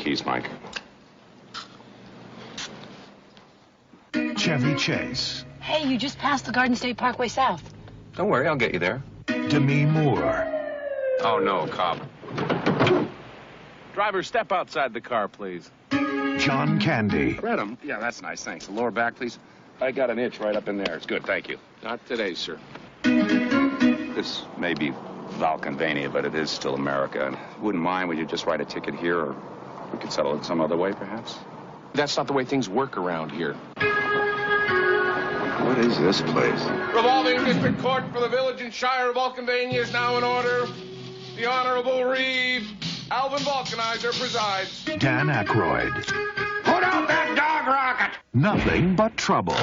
keys, Mike. Chevy Chase. Hey, you just passed the Garden State Parkway South. Don't worry, I'll get you there. Demi Moore. Oh, no, cop. Driver, step outside the car, please. John Candy. Read 'em. Yeah, that's nice, thanks. The lower back, please. I got an itch right up in there. It's good, thank you. Not today, sir. This may be Valkenvania, but it is still America. And wouldn't mind, would you just write a ticket here, or we could settle it some other way, perhaps? That's not the way things work around here. What is this place? Revolving District Court for the Village and Shire of Vulcanvania is now in order. The Honorable Reeve Alvin Vulcanizer presides. Dan Aykroyd. Put out that dog rocket! Nothing but trouble.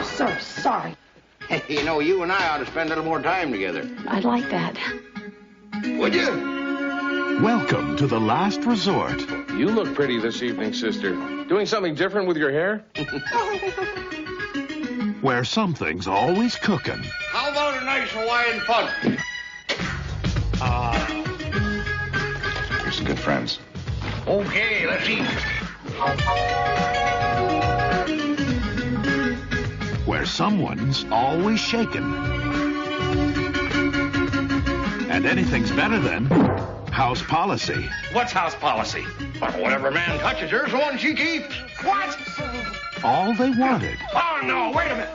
So sorry. Hey, you know, you and I ought to spend a little more time together. I'd like that. Would you? Welcome to the last resort. You look pretty this evening, sister. Doing something different with your hair? Where something's always cooking. How about a nice Hawaiian punch? We're some good friends. Okay, let's eat. Where someone's always shaken. And anything's better than house policy. What's house policy? Well, whatever man touches her's the one she keeps. What? All they wanted Oh, no, wait a minute.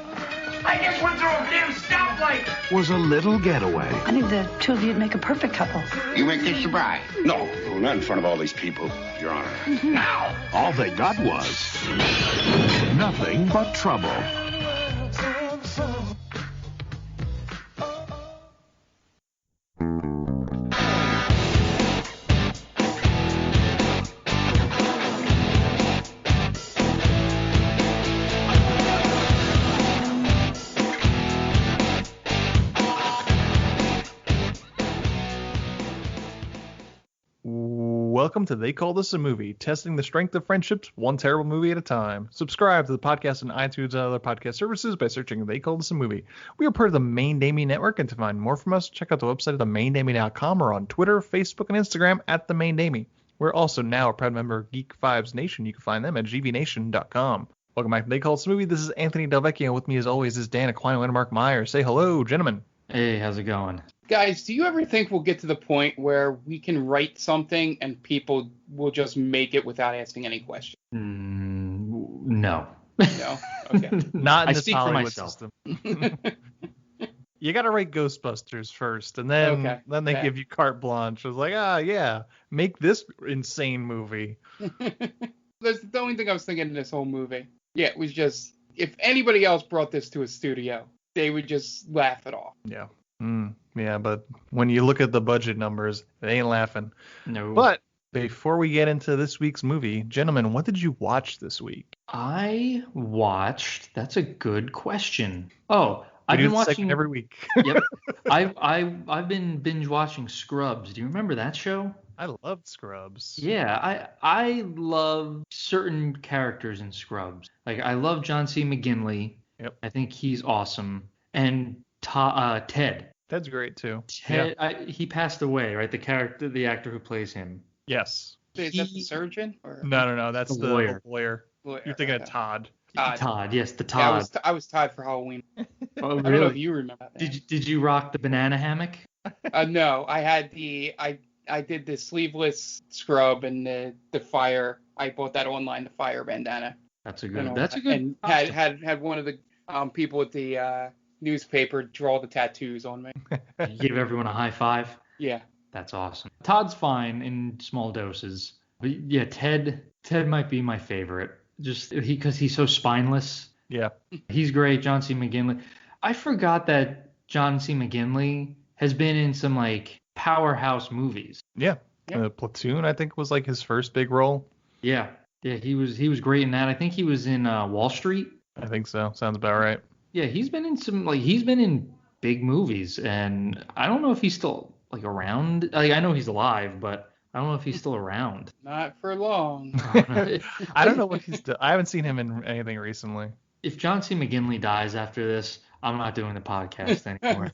I just went through a damn stoplight. was a little getaway. I think the two of you'd make a perfect couple. You make this the bride. No, not in front of all these people, Your Honor. Now. All they got was nothing but trouble. Welcome to They Call This a Movie, testing the strength of friendships one terrible movie at a time. Subscribe to the podcast on iTunes and other podcast services by searching They Call This a Movie. We are part of the Main Damie Network, and to find more from us, check out the website at themaindamie.com or on Twitter, Facebook, and Instagram at The Main Damie. We're also now a proud member of Geek Vibes Nation. You can find them at gvnation.com. Welcome back to They Call This a Movie. This is Anthony Delvecchio. With me as always is Dan Aquino and Mark Meyer. Say hello, gentlemen. Hey, how's it going? Guys, do you ever think we'll get to the point where we can write something and people will just make it without asking any questions? No. No? Okay. Not in I this speak for Hollywood myself. system. You got to write Ghostbusters first, and then they give you carte blanche. It's like, yeah, make this insane movie. That's the only thing I was thinking in this whole movie. Yeah, it was just, if anybody else brought this to a studio, they would just laugh it off. Yeah. Yeah, but when you look at the budget numbers, it ain't laughing. No. But before we get into this week's movie, gentlemen, what did you watch this week? That's a good question. Oh, I've We do been the segment watching every week. Yep. I've been binge watching Scrubs. Do you remember that show? I loved Scrubs. Yeah, I love certain characters in Scrubs. Like I love John C. McGinley. Yep. I think he's awesome. And Ted. Ted's great too. Ted, he passed away, right? The actor who plays him. Yes. Is that the surgeon? Or? No, that's The the lawyer. lawyer. You're thinking of Todd. Todd, yes, the Yeah, Todd. I was Todd for Halloween. Oh, I don't know if really? you remember that. Did you rock the banana hammock? No, I had I did the sleeveless scrub and the fire. I bought that online, the fire bandana. That's a good. And had one of the people at the newspaper draw the tattoos on me. You give everyone a high five. Yeah. That's awesome. Todd's fine in small doses, but yeah, Ted might be my favorite. Just because he's so spineless. Yeah. He's great. John C. McGinley. I forgot that John C. McGinley has been in some like powerhouse movies. Yeah. Platoon, I think, was like his first big role. Yeah, he was great in that. I think he was in Wall Street. I think so. Sounds about right. Yeah, he's been in big movies, and I don't know if he's still like around. Like I know he's alive, but I don't know if he's still around. Not for long. I don't know what he's done. I haven't seen him in anything recently. If John C. McGinley dies after this, I'm not doing the podcast anymore.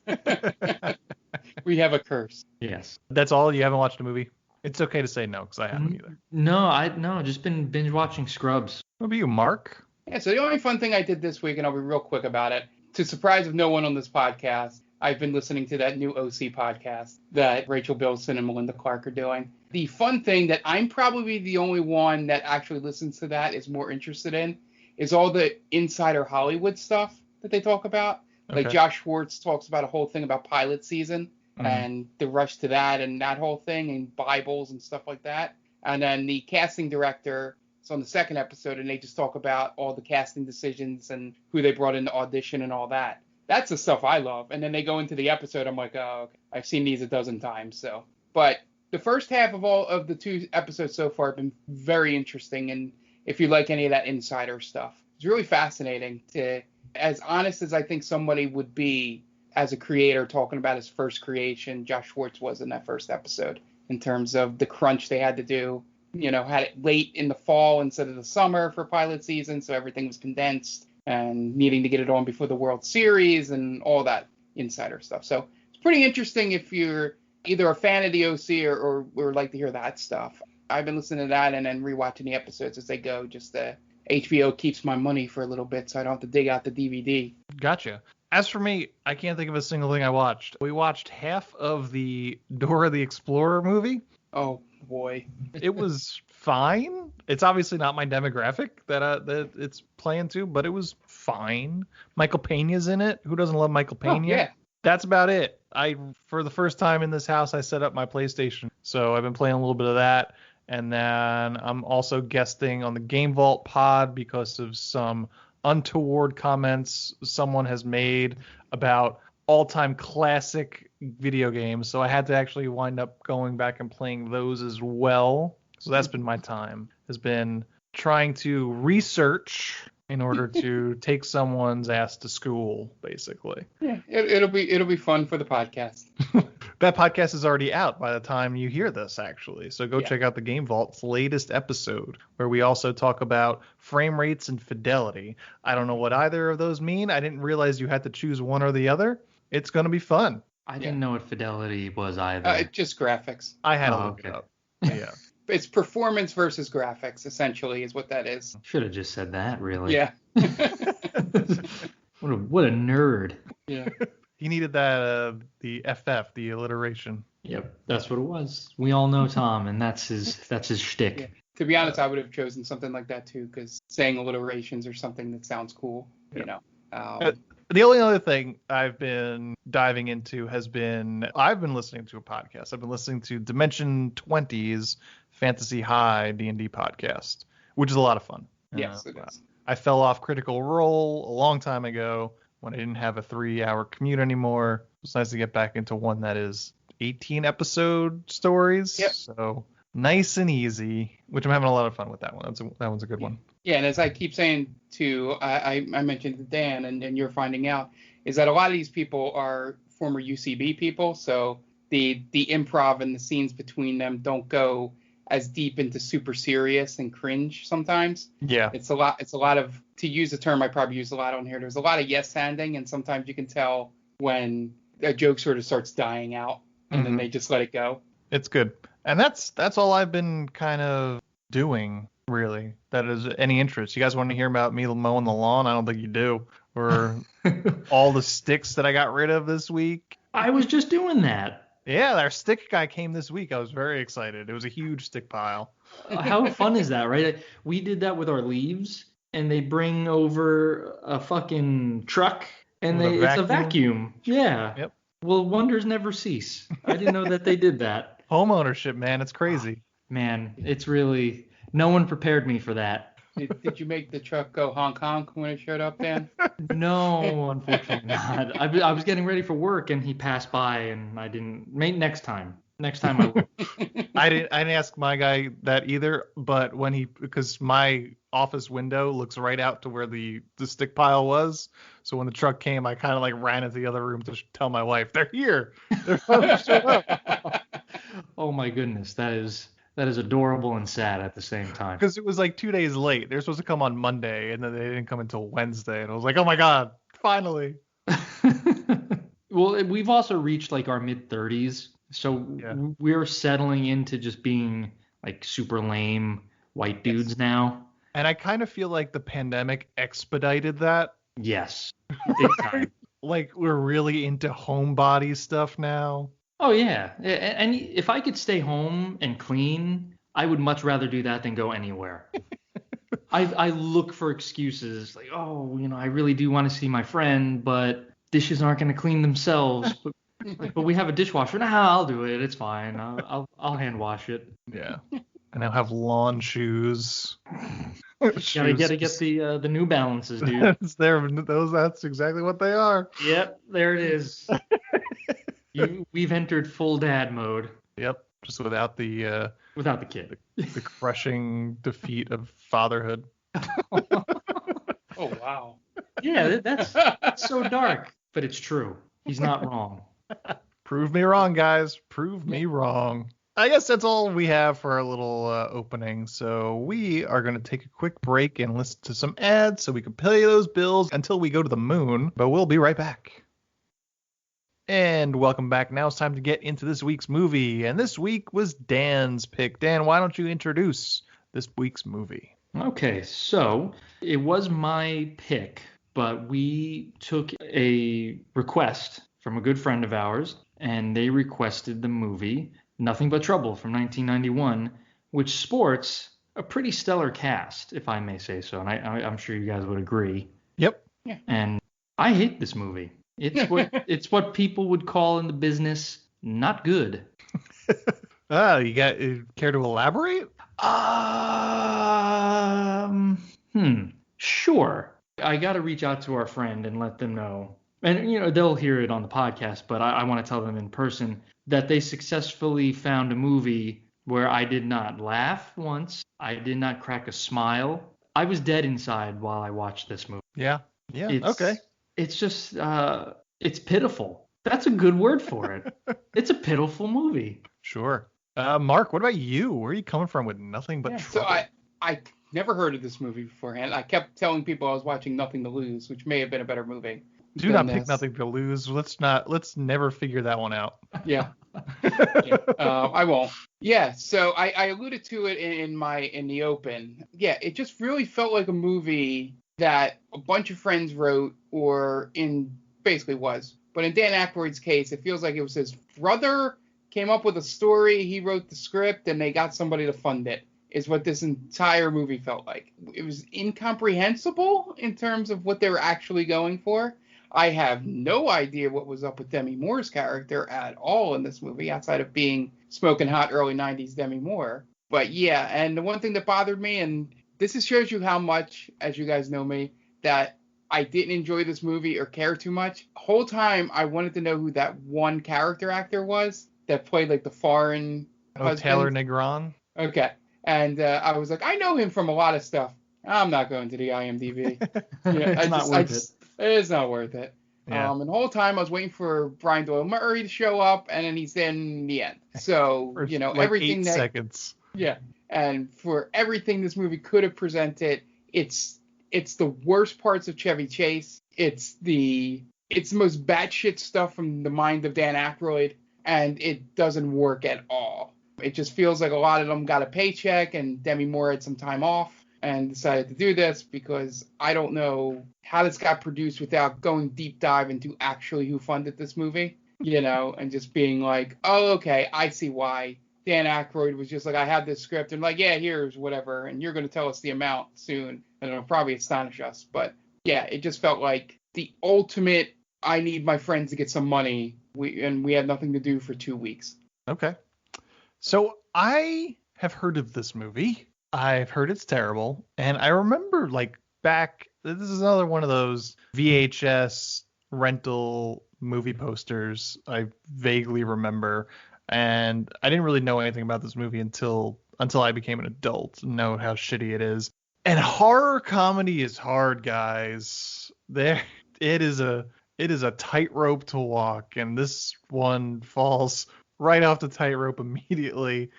We have a curse. Yes. That's all? You haven't watched a movie? It's okay to say no, because I haven't either. No, just been binge watching Scrubs. What about you, Mark? Yeah, so the only fun thing I did this week, and I'll be real quick about it, to surprise of no one on this podcast, I've been listening to that new OC podcast that Rachel Bilson and Melinda Clark are doing. The fun thing that I'm probably the only one that actually listens to that is more interested in is all the insider Hollywood stuff that they talk about. Okay. Like Josh Schwartz talks about a whole thing about pilot season and the rush to that and that whole thing and Bibles and stuff like that. And then the casting director is on the second episode and they just talk about all the casting decisions and who they brought in to audition and all that. That's the stuff I love. And then they go into the episode. I'm like, oh, okay. I've seen these a dozen times. So, but the first half of all of the 2 episodes so far have been very interesting. And if you like any of that insider stuff, it's really fascinating to, as honest as I think somebody would be as a creator talking about his first creation, Josh Schwartz was in that first episode in terms of the crunch they had to do. You know, had it late in the fall instead of the summer for pilot season. So everything was condensed and needing to get it on before the World Series and all that insider stuff. So it's pretty interesting if you're either a fan of the OC or like to hear that stuff. I've been listening to that and then rewatching the episodes as they go. Just HBO keeps my money for a little bit so I don't have to dig out the DVD. Gotcha. As for me, I can't think of a single thing I watched. We watched half of the Dora the Explorer movie. Oh, boy. It was fine. It's obviously not my demographic that it's playing to, but it was fine. Michael Peña's in it. Who doesn't love Michael Peña? Oh, yeah. That's about it. For the first time in this house, I set up my PlayStation. So I've been playing a little bit of that. And then I'm also guesting on the Game Vault pod because of some untoward comments someone has made about all-time classic video games. So I had to actually wind up going back and playing those as well. So that's been my time, has been trying to research in order to take someone's ass to school, basically. Yeah, it'll be fun for the podcast. That podcast is already out by the time you hear this, actually. So go check out the Game Vault's latest episode, where we also talk about frame rates and fidelity. I don't know what either of those mean. I didn't realize you had to choose one or the other. It's going to be fun. I didn't know what fidelity was either. Just graphics. I had to look it up. Yeah. It's performance versus graphics, essentially, is what that is. Should have just said that, really. Yeah. What a nerd. Yeah. He needed that the FF, the alliteration. Yep, that's what it was. We all know Tom, and that's his shtick. Yeah. To be honest, I would have chosen something like that too, because saying alliterations or something that sounds cool, you know. The only other thing I've been diving into has been, I've been listening to a podcast. I've been listening to Dimension 20's Fantasy High D&D podcast, which is a lot of fun. Yes, it is. I fell off Critical Role a long time ago when I didn't have a 3-hour commute anymore. It's nice to get back into one that is 18 episode stories. Yep. So nice and easy, which I'm having a lot of fun with that one. That one's a good one. Yeah, and as I keep saying to, I mentioned to Dan, and you're finding out, is that a lot of these people are former UCB people, so the improv and the scenes between them don't go as deep into super serious and cringe sometimes. Yeah. It's a lot of, to use a term I probably use a lot on here, there's a lot of yes-handing, and sometimes you can tell when a joke sort of starts dying out, and then they just let it go. It's good. And that's all I've been kind of doing, really, that is any interest. You guys want to hear about me mowing the lawn? I don't think you do. Or all the sticks that I got rid of this week. I was just doing that. Yeah, our stick guy came this week. I was very excited. It was a huge stick pile. How fun is that, right? We did that with our leaves, and they bring over a fucking truck, and it's a vacuum. Yeah. Yep. Well, wonders never cease. I didn't know that they did that. Home ownership, man. It's crazy. Man, it's really, no one prepared me for that. Did you make the truck go honk honk when it showed up, Dan? No, unfortunately not. I was getting ready for work, and he passed by, and I didn't. Next time I will. I didn't ask my guy that either, but because my office window looks right out to where the stick pile was, so when the truck came, I kind of like ran into the other room to tell my wife they're here. They're finally showed up. Oh my goodness, that is adorable and sad at the same time. Because it was like 2 days late. They were supposed to come on Monday, and then they didn't come until Wednesday. And I was like, oh my God, finally. Well, we've also reached like our mid-30s, so we're settling into just being like super lame white dudes now. And I kind of feel like the pandemic expedited that. Yes, big time. Like we're really into homebody stuff now. Oh yeah, and if I could stay home and clean, I would much rather do that than go anywhere. I look for excuses like, oh, I really do want to see my friend, but dishes aren't going to clean themselves. But we have a dishwasher. Nah, I'll do it. It's fine. I'll hand wash it. Yeah. I now have lawn shoes. Gotta get the New Balances, dude. That's exactly what they are. Yep, there it is. We've entered full dad mode. Yep, just without the kid. The crushing defeat of fatherhood. Oh wow. Yeah, that's so dark, but it's true. He's not wrong. Prove me wrong, guys. Prove me wrong. I guess that's all we have for our little opening. So we are going to take a quick break and listen to some ads so we can pay those bills until we go to the moon. But we'll be right back. And welcome back. Now it's time to get into this week's movie. And this week was Dan's pick. Dan, why don't you introduce this week's movie? Okay, so it was my pick, but we took a request from a good friend of ours, and they requested the movie Nothing But Trouble from 1991, which sports a pretty stellar cast, if I may say so. And I'm sure you guys would agree. Yep. Yeah. And I hate this movie. It's what people would call in the business not good. You care to elaborate? Sure. I got to reach out to our friend and let them know. And, they'll hear it on the podcast, but I want to tell them in person that they successfully found a movie where I did not laugh once. I did not crack a smile. I was dead inside while I watched this movie. Yeah. Okay. It's just, it's pitiful. That's a good word for it. It's a pitiful movie. Sure. Mark, what about you? Where are you coming from with Nothing But Trouble? So I never heard of this movie beforehand. I kept telling people I was watching Nothing to Lose, which may have been a better movie. Do not pick Nothing to Lose. Let's never figure that one out. Yeah. I won't. Yeah. So I alluded to it in the open. Yeah. It just really felt like a movie that a bunch of friends wrote, basically was. But in Dan Aykroyd's case, it feels like it was his brother came up with a story. He wrote the script and they got somebody to fund it. Is what this entire movie felt like. It was incomprehensible in terms of what they were actually going for. I have no idea what was up with Demi Moore's character at all in this movie, outside of being smoking hot early 90s Demi Moore. But yeah, and the one thing that bothered me, and this shows you how much, as you guys know me, that I didn't enjoy this movie or care too much. The whole time I wanted to know who that one character actor was that played like the foreign husband. Taylor Negron? Okay. And I was like, I know him from a lot of stuff. I'm not going to the IMDb. It's not worth it. Yeah. And the whole time I was waiting for Brian Doyle Murray to show up, and then he's in the end. So, For like everything 8 seconds. Yeah. And for everything this movie could have presented, it's the worst parts of Chevy Chase. It's the most batshit stuff from the mind of Dan Aykroyd, and it doesn't work at all. It just feels like a lot of them got a paycheck, and Demi Moore had some time off and decided to do this, because I don't know how this got produced without going deep dive into actually who funded this movie, and just being like, oh, okay, I see why. Dan Aykroyd was just like, I have this script, and like, yeah, here's whatever, and you're going to tell us the amount soon, and it'll probably astonish us. But yeah, it just felt like the ultimate, I need my friends to get some money, we had nothing to do for 2 weeks. Okay. So I have heard of this movie. I've heard it's terrible. And I remember this is another one of those VHS rental movie posters I vaguely remember. And I didn't really know anything about this movie until I became an adult and know how shitty it is. And horror comedy is hard, guys. It is a tightrope to walk, and this one falls right off the tightrope immediately.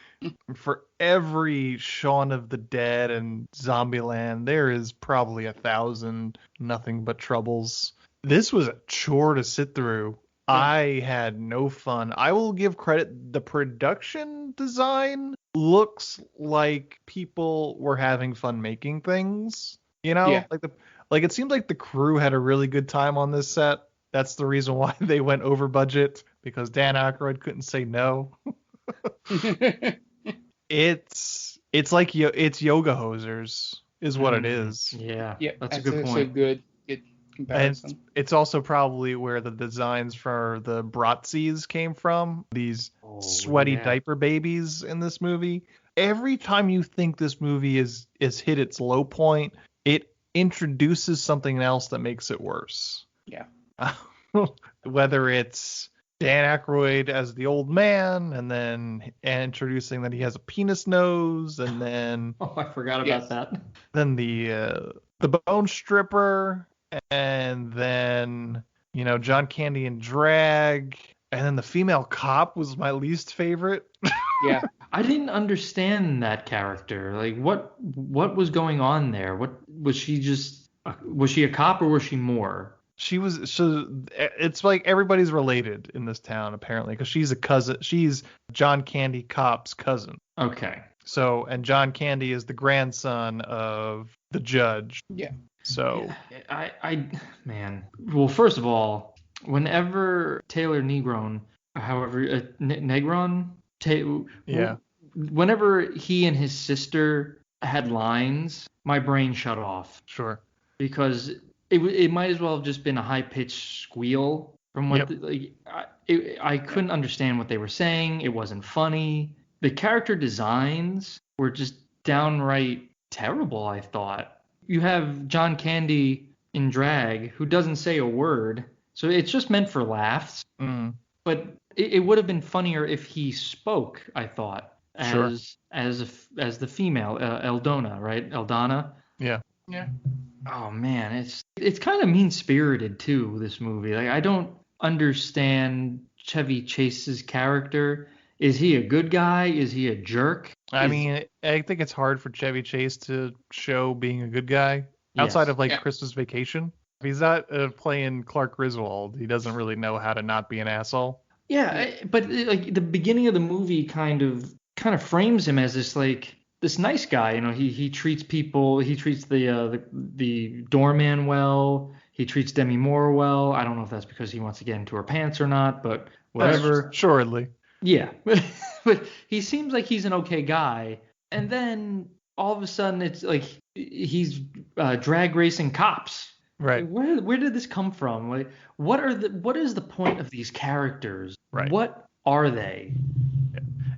For every Shaun of the Dead and Zombieland, there is probably 1,000 Nothing But Troubles. This was a chore to sit through. I had no fun. I will give credit. The production design looks like people were having fun making things. You know, Yeah. like it seemed like the crew had a really good time on this set. That's the reason why they went over budget, because Dan Aykroyd couldn't say no. It's like it's yoga hosers is what it is. Yeah, Yeah, that's a good point. a good comparison. And it's also probably where the designs for the Bratzies came from. These sweaty diaper babies in this movie. Every time you think this movie is hit its low point, it introduces something else that makes it worse. Yeah. Whether it's Dan Aykroyd as the old man, and then introducing that he has a penis nose, and then I forgot about that. Then the bone stripper, and then John Candy in drag, and then the female cop was my least favorite. Yeah. I didn't understand that character. Like, what was going on there? What was she? Just was she a cop, or was she more? She was. So it's like everybody's related in this town apparently, because she's a cousin. She's John Candy cop's cousin. Okay. So, and John Candy is the grandson of the judge. Yeah. So man. Well, first of all, whenever Taylor Negron, however, Negron, whenever he and his sister had lines, my brain shut off. Sure. Because it might as well have just been a high pitched squeal from what I couldn't understand what they were saying. It wasn't funny. The character designs were just downright terrible, I thought. You have John Candy in drag who doesn't say a word, so it's just meant for laughs. Mm. But it would have been funnier if he spoke, I thought, as the female Eldona, right? Eldana. Yeah. Yeah. Oh man, it's kind of mean-spirited too, this movie. Like, I don't understand Chevy Chase's character. Is he a good guy? Is he a jerk? I mean, I think it's hard for Chevy Chase to show being a good guy outside of Christmas Vacation. If he's not playing Clark Griswold, he doesn't really know how to not be an asshole. Yeah, but like the beginning of the movie kind of frames him as this nice guy. He treats people. He treats the doorman well. He treats Demi Moore well. I don't know if that's because he wants to get into her pants or not, but whatever. Assuredly. Yeah, but he seems like he's an okay guy, and then all of a sudden it's like he's drag racing cops. Right. Like, where did this come from? Like, what is the point of these characters? Right. What are they?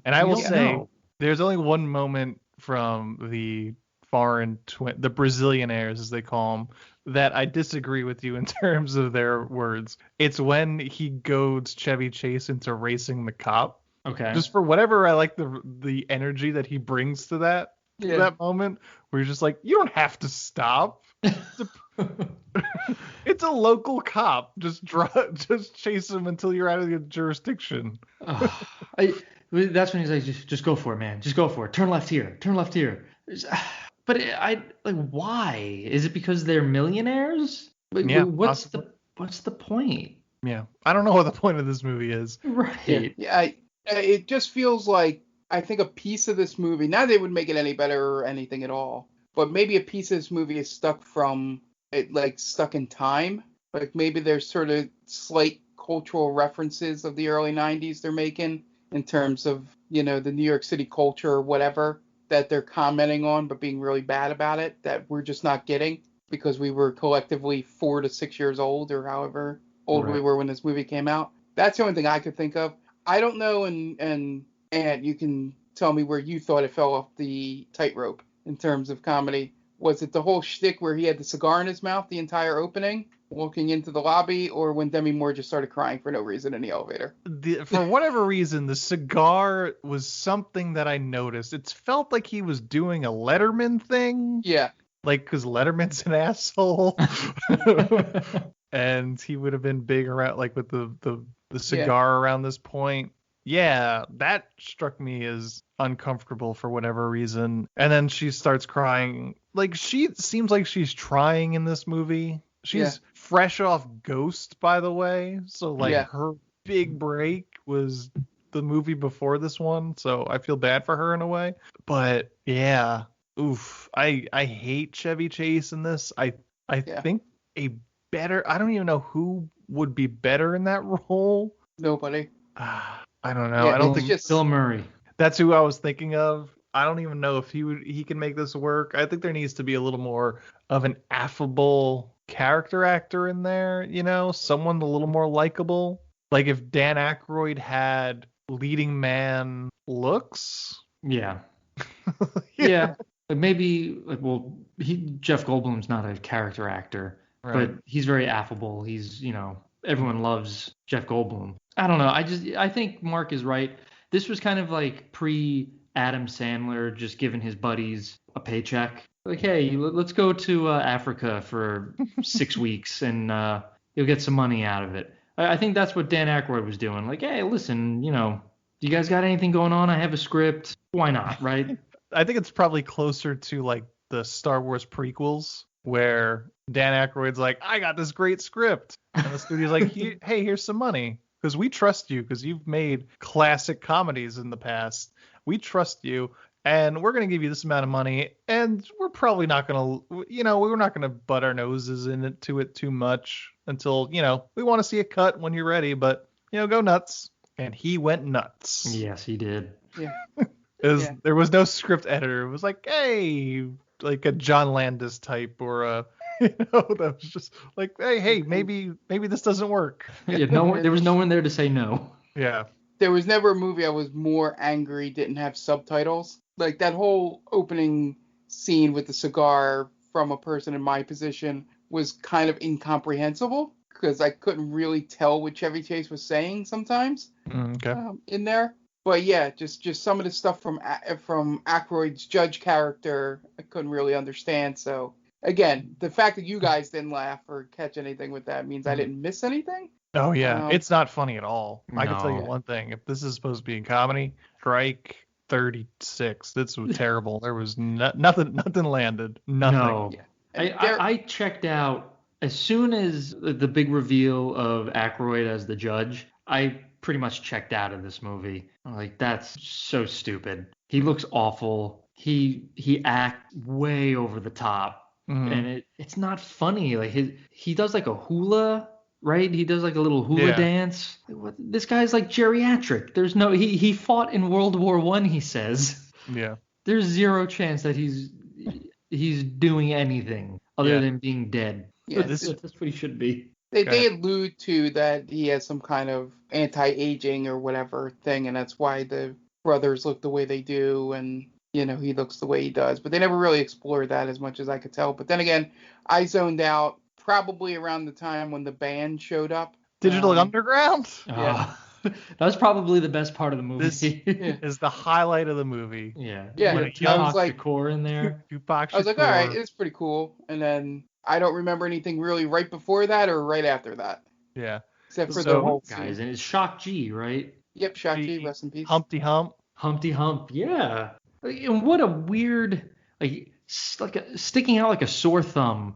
And I will say, there's only one moment from the the Brazilianaires, as they call them, that I disagree with you in terms of their words. It's when he goads Chevy Chase into racing the cop. Okay. Just for whatever, I like the energy that he brings to that moment, where you're just like, you don't have to stop. It's a local cop. Just chase him until you're out of your jurisdiction. That's when he's like, just go for it, man. Just go for it. Turn left here. Turn left here. But why? Is it because they're millionaires? Yeah, what's the point? Yeah, I don't know what the point of this movie is. Right. Yeah, it just feels like, I think a piece of this movie, not that it would make it any better or anything at all, but maybe a piece of this movie is stuck in time. Like maybe there's sort of slight cultural references of the early 90s they're making in terms of, the New York City culture or whatever that they're commenting on, but being really bad about it, that we're just not getting because we were collectively 4 to 6 years old, or however old we were when this movie came out. That's the only thing I could think of. I don't know, and you can tell me where you thought it fell off the tightrope in terms of comedy. Was it the whole shtick where he had the cigar in his mouth the entire opening, walking into the lobby, or when Demi Moore just started crying for no reason in the elevator? For whatever reason, the cigar was something that I noticed. It felt like he was doing a Letterman thing. Yeah. Like, because Letterman's an asshole. And he would have been big around, like, with the cigar around this point. Yeah, that struck me as uncomfortable for whatever reason. And then she starts crying. Like, she seems like she's trying in this movie. She's fresh off Ghost, by the way. So like Yeah. her big break was the movie before this one. So I feel bad for her in a way. But yeah, oof. I hate Chevy Chase in this. I think I don't even know who would be better in that role. Nobody. I don't know. Yeah, I don't it's think just Bill Murray. that's who I was thinking of. I don't even know if he can make this work. I think there needs to be a little more of an affable character actor in there, someone a little more likable. Like if Dan Aykroyd had leading man looks. Yeah. Yeah. Like maybe Jeff Goldblum's not a character actor, Right. but he's very affable. He's, everyone loves Jeff Goldblum. I don't know. I think Mark is right. This was kind of like pre-Adam Sandler just giving his buddies a paycheck. Like, hey, let's go to Africa for 6 weeks and you'll get some money out of it. I think that's what Dan Aykroyd was doing. Like, hey, listen, you guys got anything going on? I have a script. Why not, right? I think it's probably closer to like the Star Wars prequels where Dan Aykroyd's like, I got this great script. And the studio's like, hey, here's some money. Because we trust you because you've made classic comedies in the past. We trust you. And we're going to give you this amount of money. And we're probably not going to, we're not going to butt our noses into it too much until, we want to see a cut when you're ready. But, go nuts. And he went nuts. Yes, he did. Yeah. There was no script editor. It was like, hey, like a John Landis type or a, that was just like, hey, maybe this doesn't work. Yeah, there was no one there to say no. Yeah. There was never a movie I was more angry didn't have subtitles. Like that whole opening scene with the cigar from a person in my position was kind of incomprehensible because I couldn't really tell what Chevy Chase was saying sometimes in there. But yeah, just some of the stuff from Aykroyd's judge character I couldn't really understand. So again, the fact that you guys didn't laugh or catch anything with that means I didn't miss anything. Oh yeah, it's not funny at all. I can tell you No. one thing: if this is supposed to be a comedy, strike 36. This was terrible. There was nothing landed. Nothing. No. Yeah. I checked out as soon as the big reveal of Aykroyd as the judge. I pretty much checked out of this movie. I'm like, that's so stupid. He looks awful. He acts way over the top, and it's not funny. Like he does like a hula. Right? He does like a little hula dance. This guy's like geriatric. There's no he fought in World War I, he says. Yeah. There's zero chance that he's doing anything other than being dead. Yeah, That's what he should be. They allude to that he has some kind of anti-aging or whatever thing, and that's why the brothers look the way they do, and he looks the way he does. But they never really explored that as much as I could tell. But then again, I zoned out probably around the time when the band showed up. Digital Underground? Yeah. That was probably the best part of the movie. This is the highlight of the movie. Yeah. Yeah. When I Tupac was like- Shakur in there. Tupac I was like, Shakur. all right, it's pretty cool. And then I don't remember anything really right before that or right after that, Yeah. except for So, the whole Guys, scene. and it's Shock G, right? Yep, Shaq-G, rest in peace. Humpty Hump. Humpty Hump, yeah. And what a weird, sticking out like a sore thumb.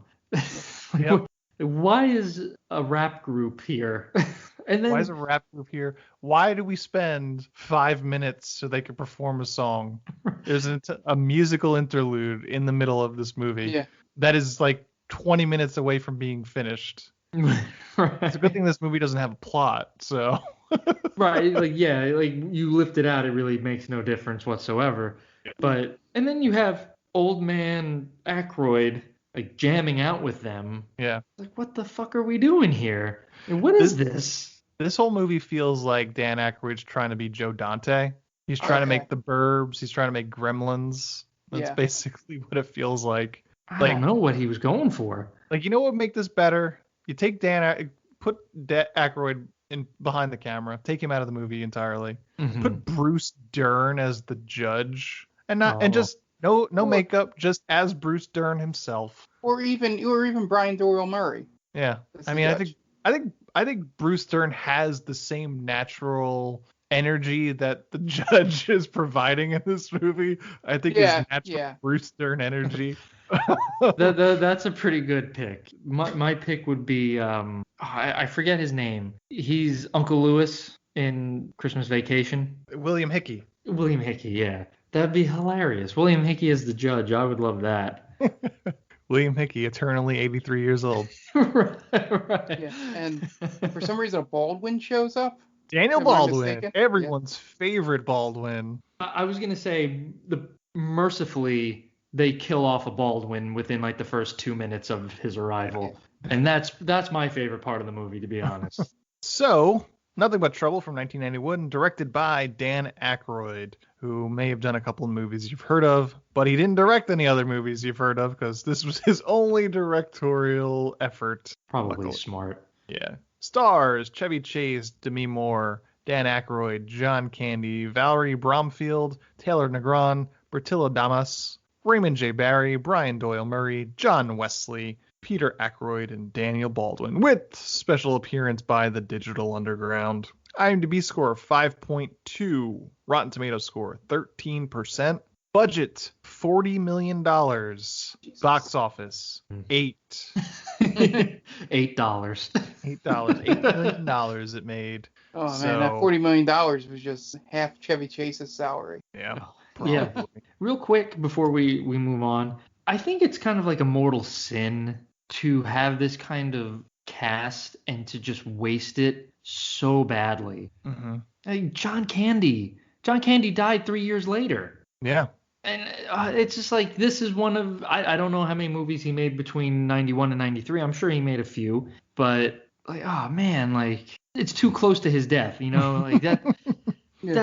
Yep. Why is a rap group here? And then Why is a rap group here? Why do we spend 5 minutes so they could perform a song? There's a musical interlude in the middle of this movie that is like 20 minutes away from being finished. It's a good thing this movie doesn't have a plot, so. Right, like you lift it out, it really makes no difference whatsoever. But and then you have old man Aykroyd like jamming out with them. Yeah. Like, what the fuck are we doing here? And what is this? This whole movie feels like Dan Aykroyd's trying to be Joe Dante. He's trying to make The Burbs. He's trying to make Gremlins. That's basically what it feels like. I don't know what he was going for. Like, what would make this better? You take put Aykroyd in behind the camera, take him out of the movie entirely. Mhm. Put Bruce Dern as the judge, and just no makeup, just as Bruce Dern himself. Or even Brian Doyle Murray. Yeah, That's I the mean, judge. I think Bruce Dern has the same natural energy that the judge is providing in this movie. I think his natural Bruce Dern energy. That's a pretty good pick. My pick would be I forget his name. He's Uncle Lewis in Christmas Vacation. William Hickey. William Hickey, yeah. That'd be hilarious. William Hickey as the judge. I would love that. William Hickey, eternally 83 years old. right. Yeah, and for some reason, a Baldwin shows up. Daniel Am I Baldwin, mistaken? everyone's favorite Baldwin. I was gonna say mercifully they kill off a Baldwin within like the first 2 minutes of his arrival, and that's my favorite part of the movie, to be honest. So, Nothing But Trouble from 1991, directed by Dan Aykroyd, who may have done a couple of movies you've heard of, but he didn't direct any other movies you've heard of because this was his only directorial effort. Probably Luckily. smart. Yeah. Stars: Chevy Chase, Demi Moore, Dan Aykroyd, John Candy, Valerie Bromfield, Taylor Negron, Bertillo Damas, Raymond J. Barry, Brian Doyle Murray, John Wesley, Peter Aykroyd, and Daniel Baldwin, with special appearance by the Digital Underground. IMDb score 5.2. Rotten Tomatoes score 13%. Budget $40 million. Box office $8. $8. $8 million it made. Oh man, So- that $40 million was just half Chevy Chase's salary. Yeah. Yeah. Probably. Real quick before we move on, I think it's kind of like a mortal sin to have this kind of cast and to just waste it so badly. Mm-hmm. Like John Candy died 3 years later. Yeah. And it's just like, this is one of, I don't know how many movies he made between 91 and 93. I'm sure he made a few, but like, oh man, like it's too close to his death, you know, like that. Yeah.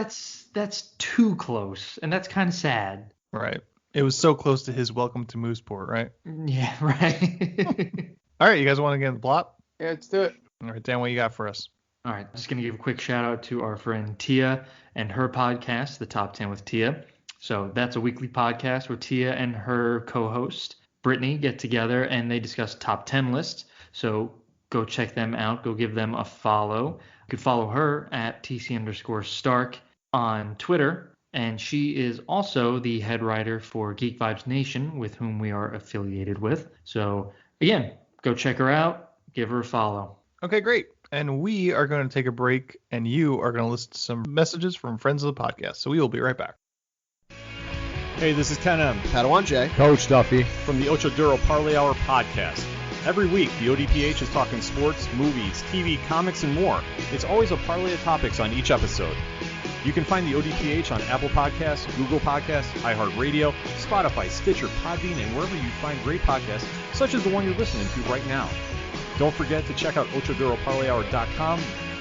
That's too close, and that's kind of sad. Right. It was so close to his Welcome to Mooseport, right? Yeah, right. All right, you guys want to get in the plot? Yeah, let's do it. All right, Dan, what you got for us? All right, just going to give a quick shout out to our friend Tia and her podcast, The Top 10 with Tia. So that's a weekly podcast where Tia and her co-host, Brittany, get together and they discuss top 10 lists. So go check them out. Go give them a follow. You could follow her at TC_Stark on Twitter. And she is also the head writer for Geek Vibes Nation, with whom we are affiliated with. So again, go check her out. Give her a follow. Okay, great. And we are going to take a break, and you are going to listen to some messages from friends of the podcast. So we will be right back. Hey, this is Ken M. Padawan J. Coach Duffy from the Ocho Duro Parlay Hour podcast. Every week, the ODPH is talking sports, movies, TV, comics, and more. It's always a parlay of topics on each episode. You can find the ODPH on Apple Podcasts, Google Podcasts, iHeartRadio, Spotify, Stitcher, Podbean, and wherever you find great podcasts, such as the one you're listening to right now. Don't forget to check out OchoDuroParlayHour.com,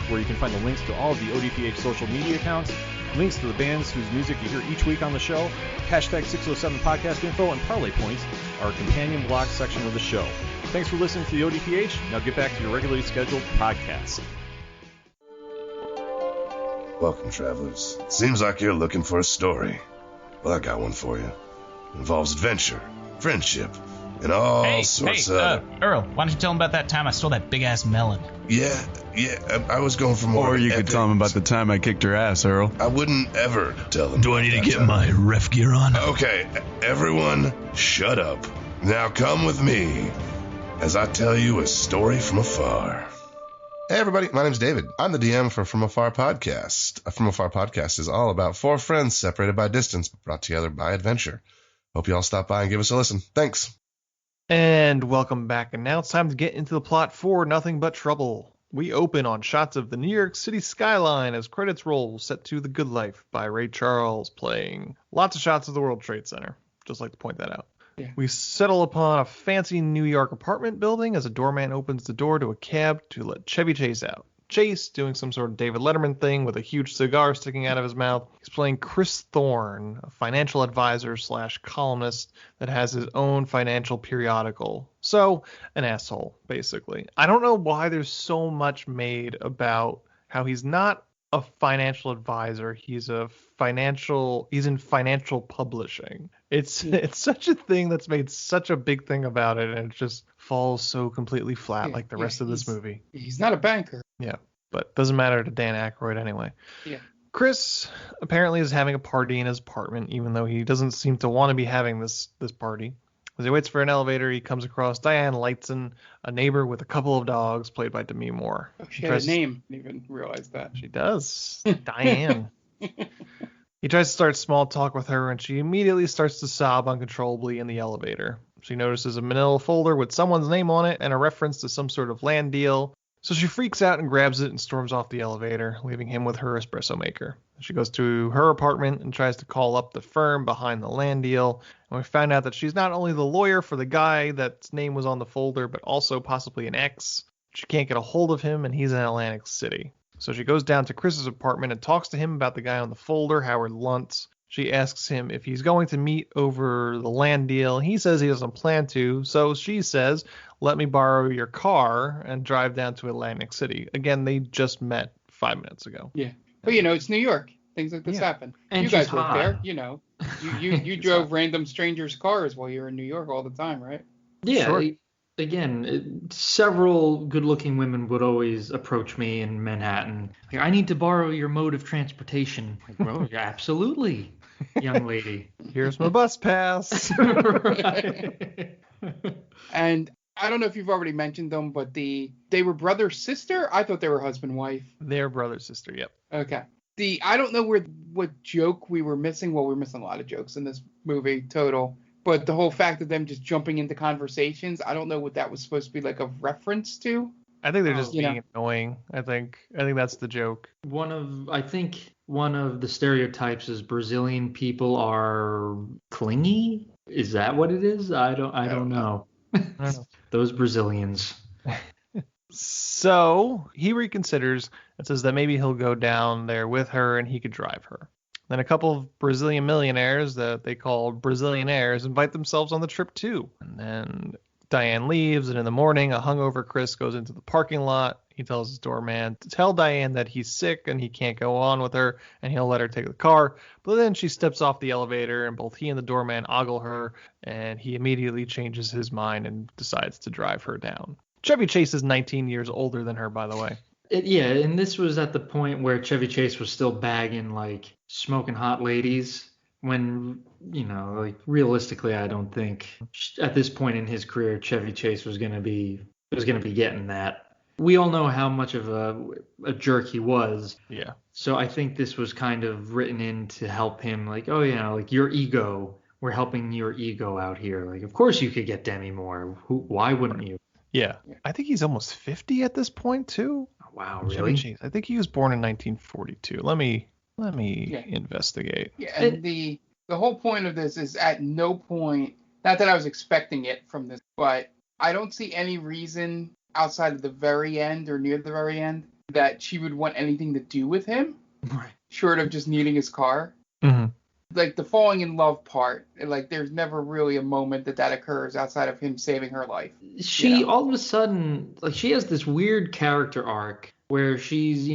where you can find the links to all of the ODPH social media accounts, links to the bands whose music you hear each week on the show, hashtag 607 podcast info, and parlay points, our companion blog section of the show. Thanks for listening to the ODPH. Now get back to your regularly scheduled podcast. Welcome, travelers. Seems like you're looking for a story. Well, I got one for you. It involves adventure, friendship, and all sorts of... Earl, why don't you tell him about that time I stole that big-ass melon? Yeah, I was going for more... Or you could tell him about the time I kicked her ass, Earl. I wouldn't ever tell them. Do I need to get my ref gear on? Okay, everyone, shut up. Now come with me as I tell you a story from afar. Hey everybody, my name's David. I'm the DM for From Afar Podcast. From Afar Podcast is all about four friends separated by distance, brought together by adventure. Hope you all stop by and give us a listen. Thanks. And welcome back. And now it's time to get into the plot for Nothing But Trouble. We open on shots of the New York City skyline as credits roll, set to The Good Life by Ray Charles, playing lots of shots of the World Trade Center. Just like to point that out. Yeah. We settle upon a fancy New York apartment building as a doorman opens the door to a cab to let Chevy Chase out. Chase, doing some sort of David Letterman thing with a huge cigar sticking out of his mouth, he's playing Chris Thorne, a financial advisor / columnist that has his own financial periodical. So, an asshole, basically. I don't know why there's so much made about how he's not a financial advisor. He's in financial publishing. It's such a thing that's made such a big thing about it, and it just falls so completely flat like the rest of this movie. He's not a banker. Yeah, but doesn't matter to Dan Aykroyd anyway. Yeah. Chris apparently is having a party in his apartment, even though he doesn't seem to want to be having this party. As he waits for an elevator, he comes across Diane Lightson, a neighbor with a couple of dogs, played by Demi Moore. Oh, she had a name. I didn't even realize that. She does. Diane. He tries to start small talk with her, and she immediately starts to sob uncontrollably in the elevator. She notices a manila folder with someone's name on it and a reference to some sort of land deal. So she freaks out and grabs it and storms off the elevator, leaving him with her espresso maker. She goes to her apartment and tries to call up the firm behind the land deal. And we find out that she's not only the lawyer for the guy that's name was on the folder, but also possibly an ex. She can't get a hold of him, and he's in Atlantic City. So she goes down to Chris's apartment and talks to him about the guy on the folder, Howard Luntz. She asks him if he's going to meet over the land deal. He says he doesn't plan to, so she says, let me borrow your car and drive down to Atlantic City. Again, they just met 5 minutes ago. Yeah. But, it's New York. Things like this happen. And you guys she's work hot. there, You drove random strangers' cars while you were in New York all the time, right? Yeah. Sure. Again, several good-looking women would always approach me in Manhattan. Like, I need to borrow your mode of transportation. Like, well, yeah, absolutely, young lady. Here's my bus pass. Right. And I don't know if you've already mentioned them, but they were brother-sister? I thought they were husband-wife. They're brother-sister, yep. Okay. I don't know what joke we were missing. Well, we're missing a lot of jokes in this movie, total. But the whole fact of them just jumping into conversations, I don't know what that was supposed to be like a reference to. I think they're just being annoying. I think that's the joke. I think one of the stereotypes is Brazilian people are clingy. Is that what it is? I don't know. I don't know. Those Brazilians. So he reconsiders and says that maybe he'll go down there with her and he could drive her. Then a couple of Brazilian millionaires that they call Brazilianaires invite themselves on the trip too. And then Diane leaves, and in the morning, a hungover Chris goes into the parking lot. He tells his doorman to tell Diane that he's sick and he can't go on with her, and he'll let her take the car. But then she steps off the elevator, and both he and the doorman ogle her, and he immediately changes his mind and decides to drive her down. Chevy Chase is 19 years older than her, by the way. And this was at the point where Chevy Chase was still bagging, like, smoking hot ladies when, like, realistically, I don't think at this point in his career, Chevy Chase was going to be getting that. We all know how much of a jerk he was. Yeah. So I think this was kind of written in to help him, like, like your ego, we're helping your ego out here. Like, of course you could get Demi Moore. Why wouldn't you? Yeah. I think he's almost 50 at this point too. Wow, really? Chase. I think he was born in 1942. Let me investigate. Yeah, and the whole point of this is at no point, not that I was expecting it from this, but I don't see any reason outside of the very end or near the very end that she would want anything to do with him, right? Short of just needing his car. Mm-hmm. Like the falling in love part, like there's never really a moment that occurs outside of him saving her life. She all of a sudden, like, she has this weird character arc where she's,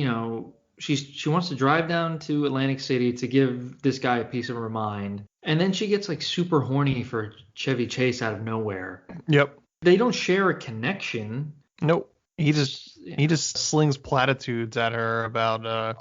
she wants to drive down to Atlantic City to give this guy a piece of her mind, and then she gets like super horny for Chevy Chase out of nowhere. Yep. They don't share a connection. Nope. He just slings platitudes at her about,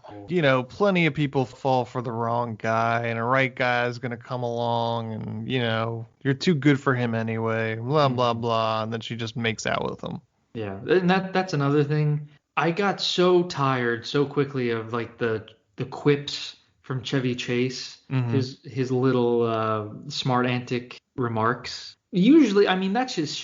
plenty of people fall for the wrong guy and a right guy is going to come along and, you're too good for him anyway, blah, blah, blah. And then she just makes out with him. Yeah. And that's another thing. I got so tired so quickly of like the quips from Chevy Chase, his little smart antic remarks. Usually, I mean, that's his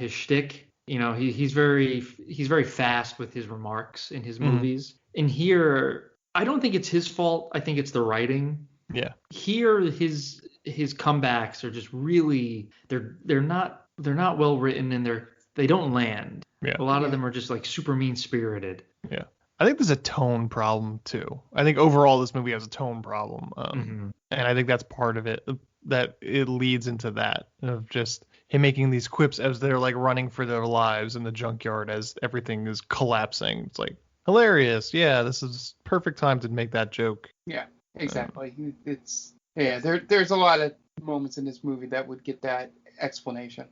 shtick. He's very fast with his remarks in his movies. And here, I don't think it's his fault. I think it's the writing. Yeah. Here, his comebacks are just really they're not well written, and they don't land. Yeah. A lot of them are just like super mean spirited. Yeah. I think there's a tone problem too. I think overall this movie has a tone problem, and I think that's part of it. That it leads into that of just him making these quips as they're like running for their lives in the junkyard as everything is collapsing. It's like hilarious. Yeah, this is perfect time to make that joke. Yeah, exactly. There's a lot of moments in this movie that would get that explanation.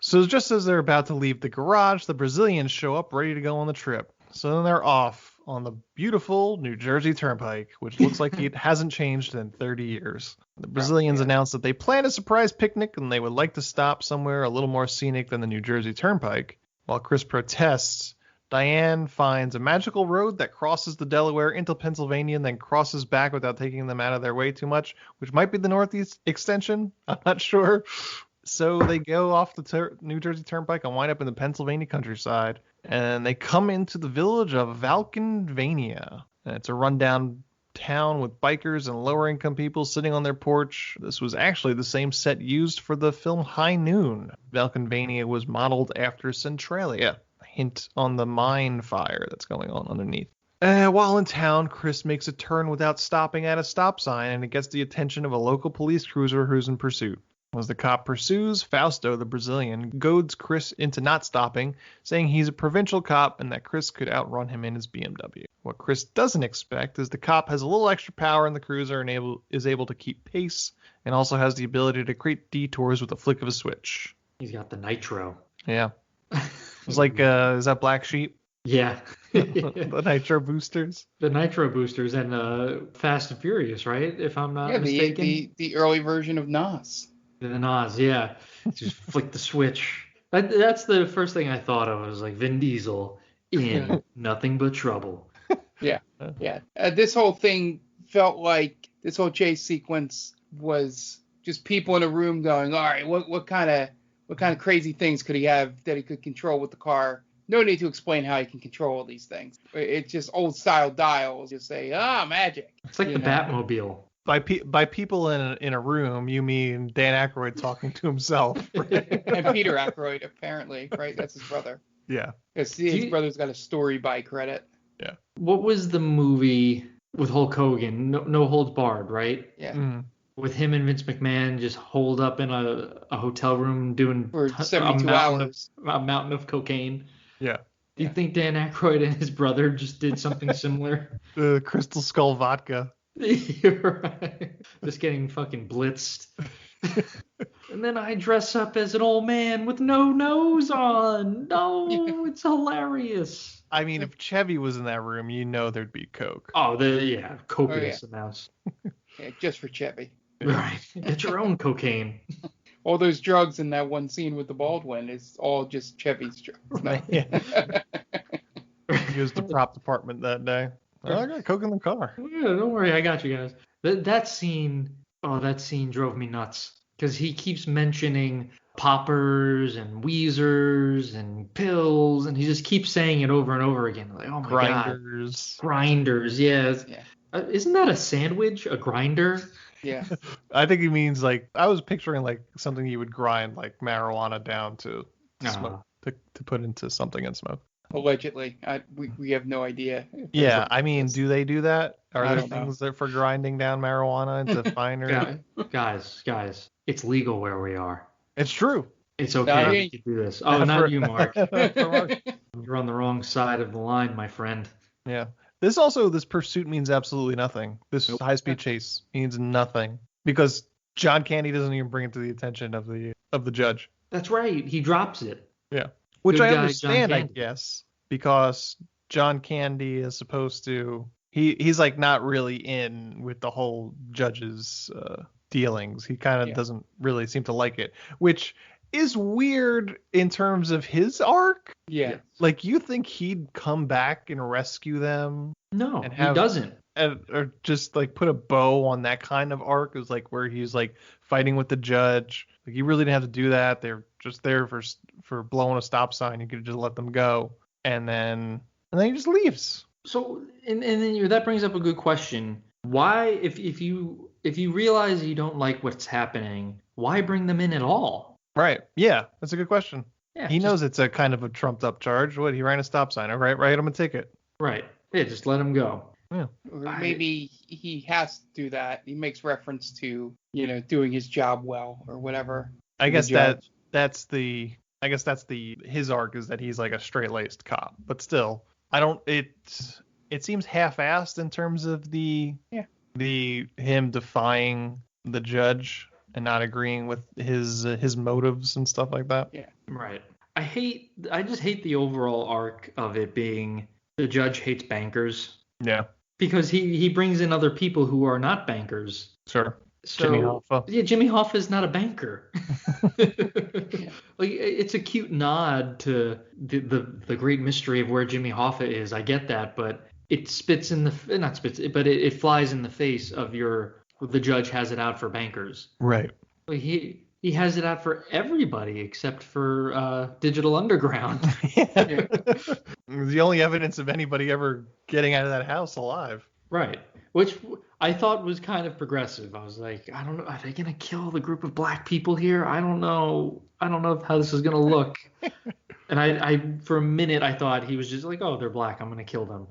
So just as they're about to leave the garage, the Brazilians show up ready to go on the trip. So then they're off on the beautiful New Jersey Turnpike, which looks like it hasn't changed in 30 years. The Brazilians announced that they plan a surprise picnic and they would like to stop somewhere a little more scenic than the New Jersey Turnpike. While Chris protests, Diane finds a magical road that crosses the Delaware into Pennsylvania and then crosses back without taking them out of their way too much, which might be the Northeast extension. I'm not sure. So they go off the New Jersey Turnpike and wind up in the Pennsylvania countryside. And they come into the village of Valkenvania. And it's a rundown town with bikers and lower income people sitting on their porch. This was actually the same set used for the film High Noon. Valkenvania was modeled after Centralia. A hint on the mine fire that's going on underneath. While in town, Chris makes a turn without stopping at a stop sign, and it gets the attention of a local police cruiser who's in pursuit. As the cop pursues, Fausto, the Brazilian, goads Chris into not stopping, saying he's a provincial cop and that Chris could outrun him in his BMW. What Chris doesn't expect is the cop has a little extra power in the cruiser and is able to keep pace, and also has the ability to create detours with a flick of a switch. He's got the nitro. Yeah. It's like, is that Black Sheep? Yeah. The nitro boosters. The nitro boosters and Fast and Furious, right? If I'm not mistaken. The early version of Nas. The Nas, yeah. Just flick the switch. That's the first thing I thought of. Was like Vin Diesel in Nothing But Trouble. Yeah. This whole thing felt like this whole chase sequence was just people in a room going, all right, what kind of crazy things could he have that he could control with the car? No need to explain how he can control all these things. It's just old style dials. Just say, magic. It's like the Batmobile. By people in a room, you mean Dan Aykroyd talking to himself. Right? And Peter Aykroyd, apparently, right? That's his brother. Yeah. Because his brother's got a story by credit. Yeah. What was the movie with Hulk Hogan? No Holds Barred, right? Yeah. Mm-hmm. With him and Vince McMahon just holed up in a hotel room doing for 72 hours. A mountain of cocaine. Yeah. Do you think Dan Aykroyd and his brother just did something similar? The Crystal Skull vodka. You're right. Just getting fucking blitzed. And then I dress up as an old man with no nose on. No, it's hilarious. I mean, if Chevy was in that room, you know there'd be coke. Oh, copious amounts. Yeah, just for Chevy. Right. Get your own cocaine. All those drugs in that one scene with the Baldwin is all just Chevy's drugs. Right. Yeah. He was the prop department that day. Oh, I got coke in the car. Yeah, don't worry, I got you guys. That scene drove me nuts because he keeps mentioning poppers and Weezers and pills, and he just keeps saying it over and over again. Like, oh my Grinders. God. Grinders, yes. Yeah. Isn't that a sandwich? A grinder? Yeah. I think he means like, I was picturing like something you would grind like marijuana down to smoke, to put into something and smoke. Allegedly. We have no idea. Yeah, I mean, do they do that? Are there don't things that for grinding down marijuana into finer? Guys, it's legal where we are. It's true. It's okay to do this. Oh, not you, Mark. You're on the wrong side of the line, my friend. Yeah. This pursuit means absolutely nothing. This high-speed chase means nothing because John Candy doesn't even bring it to the attention of the judge. That's right. He drops it. Yeah. Which I understand, I guess, because John Candy is supposed to. He's like not really in with the whole judge's dealings. He kind of doesn't really seem to like it, which is weird in terms of his arc. Yeah. Like, you think he'd come back and rescue them? No, he doesn't. Or just like put a bow on that kind of arc. Is like where he's like fighting with the judge. Like, you really didn't have to do that. They're just there for blowing a stop sign. You could just let them go, and then he just leaves. So and then that brings up a good question. Why, if you realize you don't like what's happening, why bring them in at all? Right. Yeah, that's a good question. Yeah, he knows it's a kind of a trumped up charge. What, he ran a stop sign. All right, write him a ticket. Right. Yeah, just let him go. Yeah. Or maybe he has to do that. He makes reference to, doing his job well or whatever. I guess that's his arc is that he's like a straight-laced cop. But still, it seems half-assed in terms of him defying the judge and not agreeing with his motives and stuff like that. Yeah. Right. I just hate the overall arc of it being the judge hates bankers. Yeah. Because he brings in other people who are not bankers. Sure. So, Jimmy Hoffa. Yeah, Jimmy Hoffa is not a banker. Like, it's a cute nod to the great mystery of where Jimmy Hoffa is. I get that, but it spits in the not spits, but it flies in the face of the judge has it out for bankers. Right. Like he has it out for everybody except for Digital Underground. Yeah. The only evidence of anybody ever getting out of that house alive. Right. Which I thought was kind of progressive. I was like, I don't know, are they gonna kill the group of black people here? I don't know how this is gonna look. And I for a minute I thought he was just like, oh, they're black, I'm gonna kill them.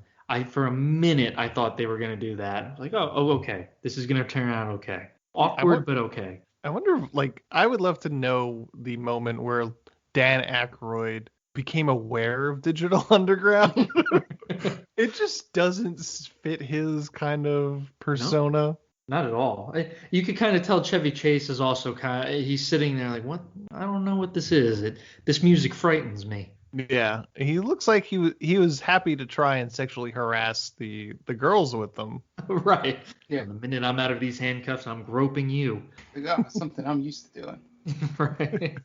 For a minute I thought they were gonna do that. I was like, oh, okay, this is gonna turn out okay. Awkward, but okay. I wonder, like, I would love to know the moment where Dan Aykroyd became aware of Digital Underground. It just doesn't fit his kind of persona. No, not at all. You could kind of tell Chevy Chase is also he's sitting there like, what? I don't know what this is. This music frightens me. Yeah, he looks like he was happy to try and sexually harass the girls with them. Right. Yeah. The minute I'm out of these handcuffs, I'm groping you. Something I'm used to doing. Right.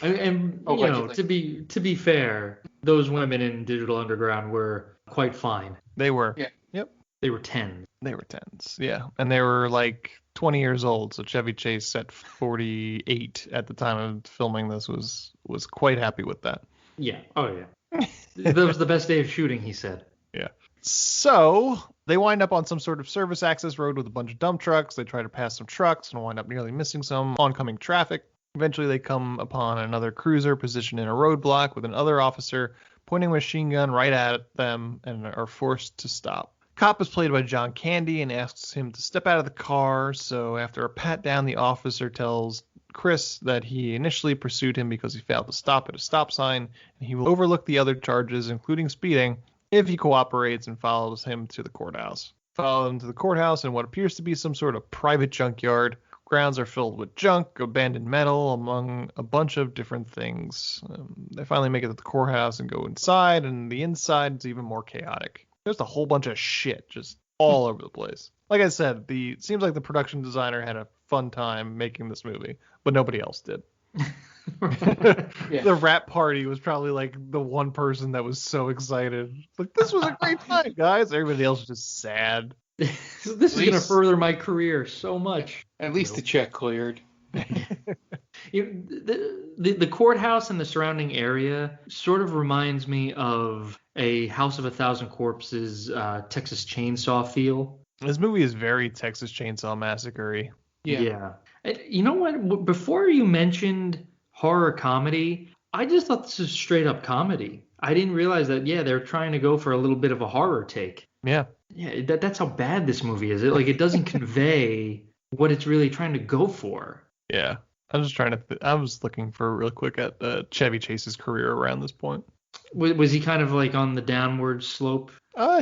And you know, to be fair, those women in Digital Underground were quite fine. They were. Yeah. Yep. They were 10. They were 10s. Yeah. And they were like 20 years old. So Chevy Chase at 48 at the time of filming this was quite happy with that. Yeah. Oh yeah. That was the best day of shooting, he said. Yeah. So they wind up on some sort of service access road with a bunch of dump trucks. They try to pass some trucks and wind up nearly missing some oncoming traffic. Eventually they come upon another cruiser positioned in a roadblock with another officer pointing a machine gun right at them and are forced to stop. Cop is played by John Candy and asks him to step out of the car. So after a pat down, the officer tells Chris that he initially pursued him because he failed to stop at a stop sign, and he will overlook the other charges, including speeding, if he cooperates and follows him to the courthouse. Follow him to the courthouse in what appears to be some sort of private junkyard. Grounds are filled with junk, abandoned metal, among a bunch of different things. They finally make it to the courthouse and go inside, and the inside is even more chaotic. There's a whole bunch of shit just all over the place. Like I said, it seems like the production designer had a fun time making this movie, but nobody else did. Yeah. The rap party was probably like the one person that was so excited. Like, this was a great time, guys. Everybody else was just sad. This is going to further my career so much. At least the check cleared. The courthouse and the surrounding area sort of reminds me of a House of a Thousand Corpses, Texas Chainsaw feel. This movie is very Texas Chainsaw Massacre-y. Yeah. And you know what? Before you mentioned horror comedy, I just thought this was straight up comedy. I didn't realize that, they're trying to go for a little bit of a horror take. Yeah. Yeah, that's how bad this movie is. It doesn't convey what it's really trying to go for. Yeah. I'm just trying to I was looking for real quick at Chevy Chase's career around this point. Was he kind of like on the downward slope?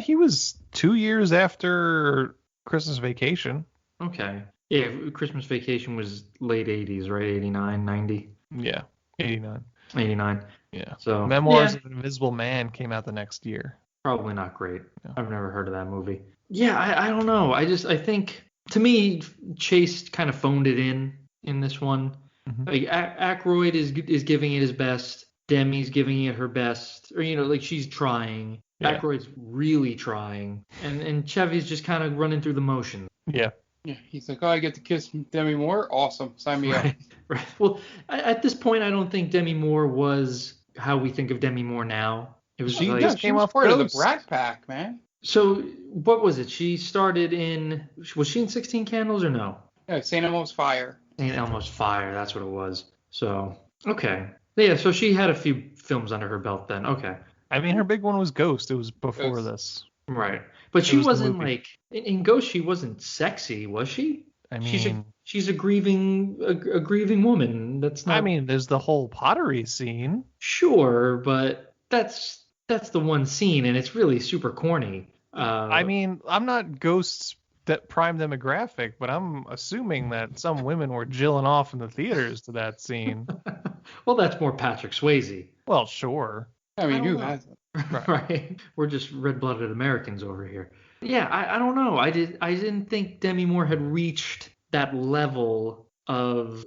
He was 2 years after Christmas Vacation. Okay. Yeah, Christmas Vacation was late 80s, right? 89, 90? Yeah, 89. 89. Yeah. So Memoirs of Invisible Man came out the next year. Probably not great. No. I've never heard of that movie. Yeah, I don't know. I think, to me, Chase kind of phoned it in this one. Mm-hmm. Like, Aykroyd is giving it his best. Demi's giving it her best. Or, like, she's trying. Yeah. Aykroyd's really trying. And Chevy's just kind of running through the motions. Yeah. Yeah, he's like, I get to kiss Demi Moore? Awesome. Sign me up. Right. Well, at this point, I don't think Demi Moore was how we think of Demi Moore now. It was she came off part of the Brat Pack, man. So what was it? She started was she in 16 Candles or no? Yeah, St. Elmo's Fire. St. Elmo's Fire, that's what it was. So, okay. Yeah, so she had a few films under her belt then. Okay. I mean, her big one was Ghost. It was before this. Right. But she wasn't like, in Ghost, she wasn't sexy, was she? I mean, she's a grieving woman. That's not. I mean, there's the whole pottery scene. Sure, but that's the one scene, and it's really super corny. I mean, I'm not Ghost's prime demographic, but I'm assuming that some women were jilling off in the theaters to that scene. Well, that's more Patrick Swayze. Well, sure. I mean, who hasn't? Right. We're just red-blooded Americans over here. Yeah, I don't know. I didn't think Demi Moore had reached that level of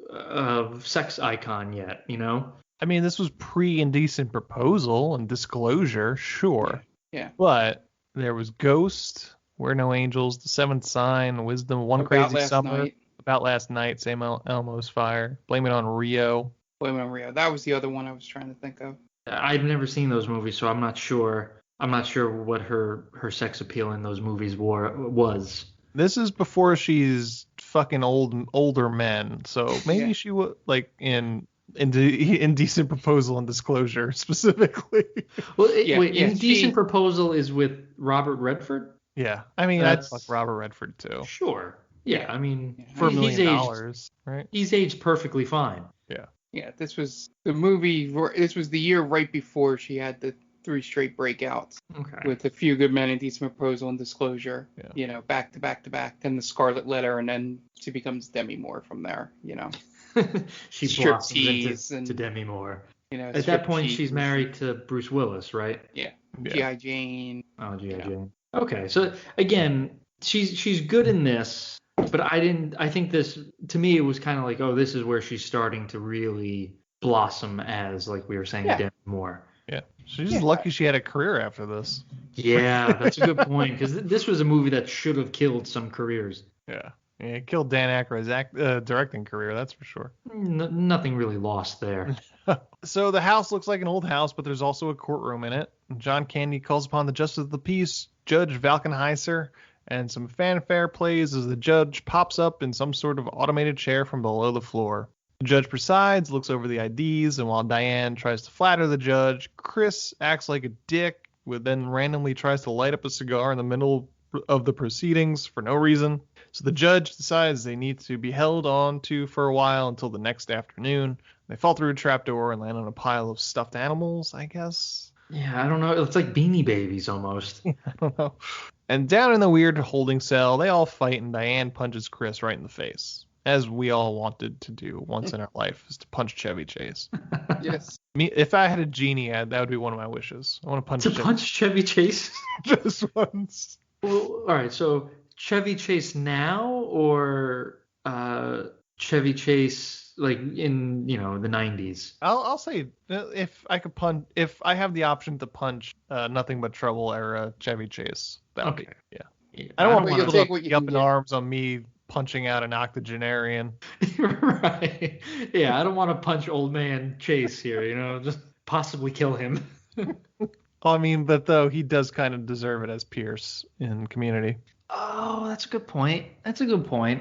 sex icon yet, you know? I mean, this was pre-Indecent Proposal and Disclosure, sure. Yeah. But there was Ghost, We're No Angels, The Seventh Sign, Wisdom, One About Crazy Last Summer, Night. About Last Night, Sam Elmo's Fire, Blame It on Rio. Blame It on Rio. That was the other one I was trying to think of. I've never seen those movies, so I'm not sure. I'm not sure what her sex appeal in those movies was. This is before she's fucking older men, so maybe she would like in Indecent Proposal and Disclosure specifically. Well, wait, Indecent Proposal is with Robert Redford? Yeah, I mean I'd fuck Robert Redford too. Sure. Yeah, I mean for $1 million, aged, right? He's aged perfectly fine. Yeah. Yeah, this was the movie. This was the year right before she had the 3 straight breakouts. Okay. With A Few Good Men, Indecent Proposal, and Disclosure. Yeah. You know, back to back to back. Then The Scarlet Letter, and then she becomes Demi Moore from there. You know. She blossoms into Demi Moore. You know, at that point, she's married to Bruce Willis, right? Yeah. G.I. Jane. Oh, G.I. Jane. Okay, so again, she's good in this. But I think this, to me, it was kind of like, oh, this is where she's starting to really blossom as, like we were saying, Demi Moore. Yeah. She's just lucky she had a career after this. Yeah, that's a good point. Because this was a movie that should have killed some careers. Yeah. It killed Dan Aykroyd's directing career, that's for sure. Nothing really lost there. So the house looks like an old house, but there's also a courtroom in it. John Candy calls upon the justice of the peace, Judge Valkenheiser, and some fanfare plays as the judge pops up in some sort of automated chair from below the floor. The judge presides, looks over the IDs, and while Diane tries to flatter the judge, Chris acts like a dick, then randomly tries to light up a cigar in the middle of the proceedings for no reason. So the judge decides they need to be held on to for a while until the next afternoon. They fall through a trapdoor and land on a pile of stuffed animals, I guess. Yeah, I don't know. It's like Beanie Babies almost. I don't know. And down in the weird holding cell, they all fight, and Diane punches Chris right in the face, as we all wanted to do once in our life, is to punch Chevy Chase. Yes. If I had a genie, that would be one of my wishes. I want to punch punch Chevy Chase just once. Well, all right. So Chevy Chase now, or Chevy Chase like in the 90s? I'll say if I have the option to punch Nothing But Trouble era Chevy Chase, that would be I don't want people to be up in arms on me punching out an octogenarian. Right. Yeah, I don't want to punch old man Chase here, just possibly kill him. I mean, but though he does kind of deserve it as Pierce in Community. Oh, that's a good point.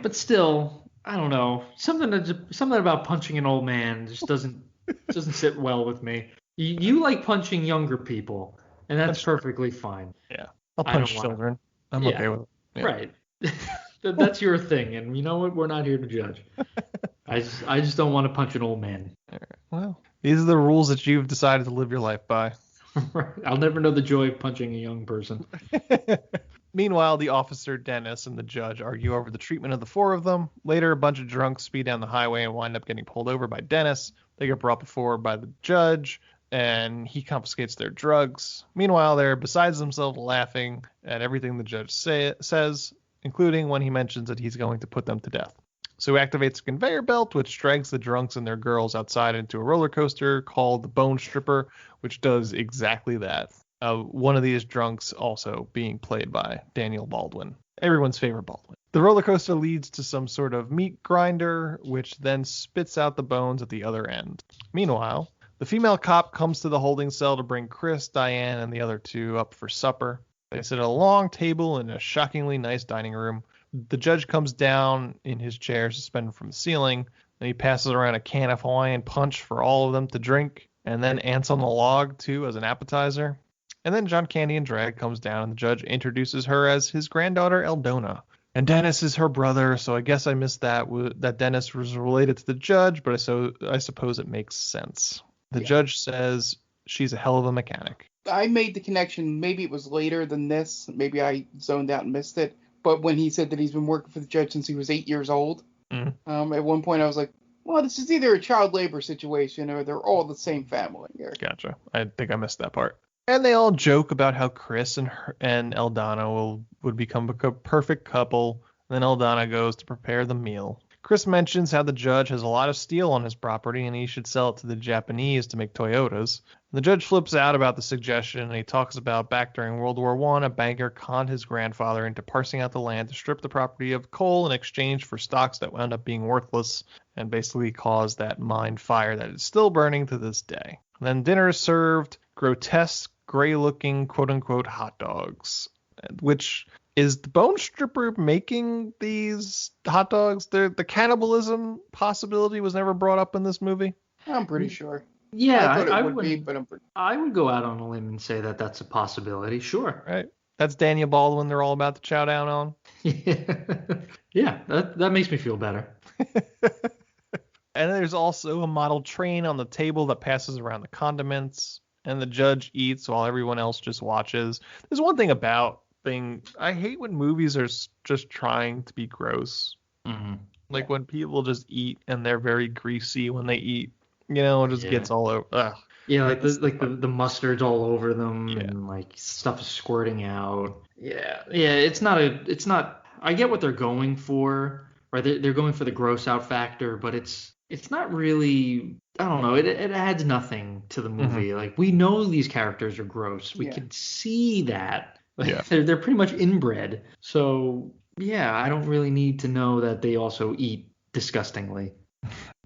But still, I don't know. Something about punching an old man just doesn't sit well with me. You like punching younger people, and that's perfectly fine. Yeah, I'll punch children. I'm okay with it. Yeah. Right. That's your thing, and you know what? We're not here to judge. I just don't want to punch an old man. All right. Well, these are the rules that you've decided to live your life by. I'll never know the joy of punching a young person. Meanwhile, the officer, Dennis, and the judge argue over the treatment of the 4 of them. Later, a bunch of drunks speed down the highway and wind up getting pulled over by Dennis. They get brought before by the judge, and he confiscates their drugs. Meanwhile, they're besides themselves laughing at everything the judge says, including when he mentions that he's going to put them to death. So he activates a conveyor belt, which drags the drunks and their girls outside into a roller coaster called the Bone Stripper, which does exactly that. One of these drunks also being played by Daniel Baldwin, everyone's favorite Baldwin. The roller coaster leads to some sort of meat grinder, which then spits out the bones at the other end. Meanwhile, the female cop comes to the holding cell to bring Chris, Diane, and the other 2 up for supper. They sit at a long table in a shockingly nice dining room. The judge comes down in his chair suspended from the ceiling, and he passes around a can of Hawaiian punch for all of them to drink, and then ants on the log, too, as an appetizer. And then John Candy and Drag comes down, and the judge introduces her as his granddaughter, Eldona. And Dennis is her brother, so I guess I missed that Dennis was related to the judge, but I suppose it makes sense. The judge says she's a hell of a mechanic. I made the connection. Maybe it was later than this. Maybe I zoned out and missed it. But when he said that he's been working for the judge since he was 8 years old, at one point I was like, well, this is either a child labor situation or they're all the same family here. Gotcha. I think I missed that part. And they all joke about how Chris and Eldana would become a perfect couple. And then Eldana goes to prepare the meal. Chris mentions how the judge has a lot of steel on his property and he should sell it to the Japanese to make Toyotas. The judge flips out about the suggestion and he talks about back during World War I, a banker conned his grandfather into parsing out the land to strip the property of coal in exchange for stocks that wound up being worthless and basically caused that mine fire that is still burning to this day. And then dinner is served, grotesque, gray-looking, quote-unquote hot dogs, which is the bone stripper making these hot dogs? The cannibalism possibility was never brought up in this movie? I'm pretty sure. Yeah, I would be, but I would go out on a limb and say that that's a possibility. Sure. Right. That's Daniel Baldwin they're all about to chow down on. Yeah, that makes me feel better. And there's also a model train on the table that passes around the condiments, and the judge eats while everyone else just watches. There's one thing about I hate when movies are just trying to be gross. Mm-hmm. Like when people just eat and they're very greasy when they eat. It just gets all over. Ugh. Yeah, like the mustard's all over them and like stuff is squirting out. Yeah, it's not. I get what they're going for, right? They're going for the gross out factor, but it's not really. I don't know. It adds nothing to the movie. Mm-hmm. Like we know these characters are gross. We can see that. Yeah. They're pretty much inbred. So yeah, I don't really need to know that they also eat disgustingly.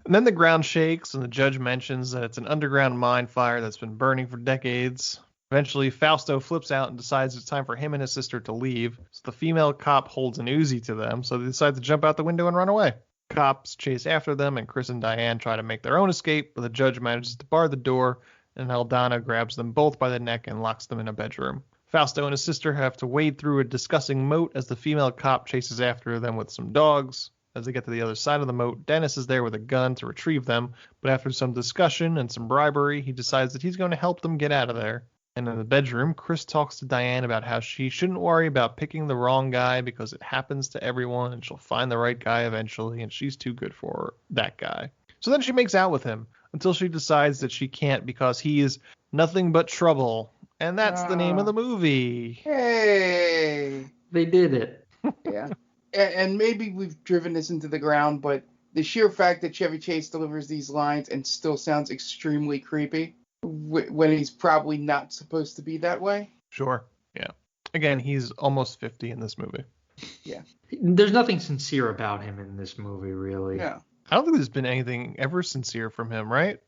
And then the ground shakes, and the judge mentions that it's an underground mine fire that's been burning for decades. Eventually, Fausto flips out and decides it's time for him and his sister to leave. So the female cop holds an Uzi to them, so they decide to jump out the window and run away. Cops chase after them, and Chris and Diane try to make their own escape, but the judge manages to bar the door, and Eldana grabs them both by the neck and locks them in a bedroom. Fausto and his sister have to wade through a disgusting moat as the female cop chases after them with some dogs. As they get to the other side of the moat, Dennis is there with a gun to retrieve them, but after some discussion and some bribery, he decides that he's going to help them get out of there. And in the bedroom, Chris talks to Diane about how she shouldn't worry about picking the wrong guy because it happens to everyone and she'll find the right guy eventually, and she's too good for that guy. So then she makes out with him until she decides that she can't because he is nothing but trouble. And that's the name of the movie. Hey. They did it. Yeah. And maybe we've driven this into the ground, but the sheer fact that Chevy Chase delivers these lines and still sounds extremely creepy when he's probably not supposed to be that way. Sure. Yeah. Again, he's almost 50 in this movie. Yeah. There's nothing sincere about him in this movie, really. Yeah. I don't think there's been anything ever sincere from him, right?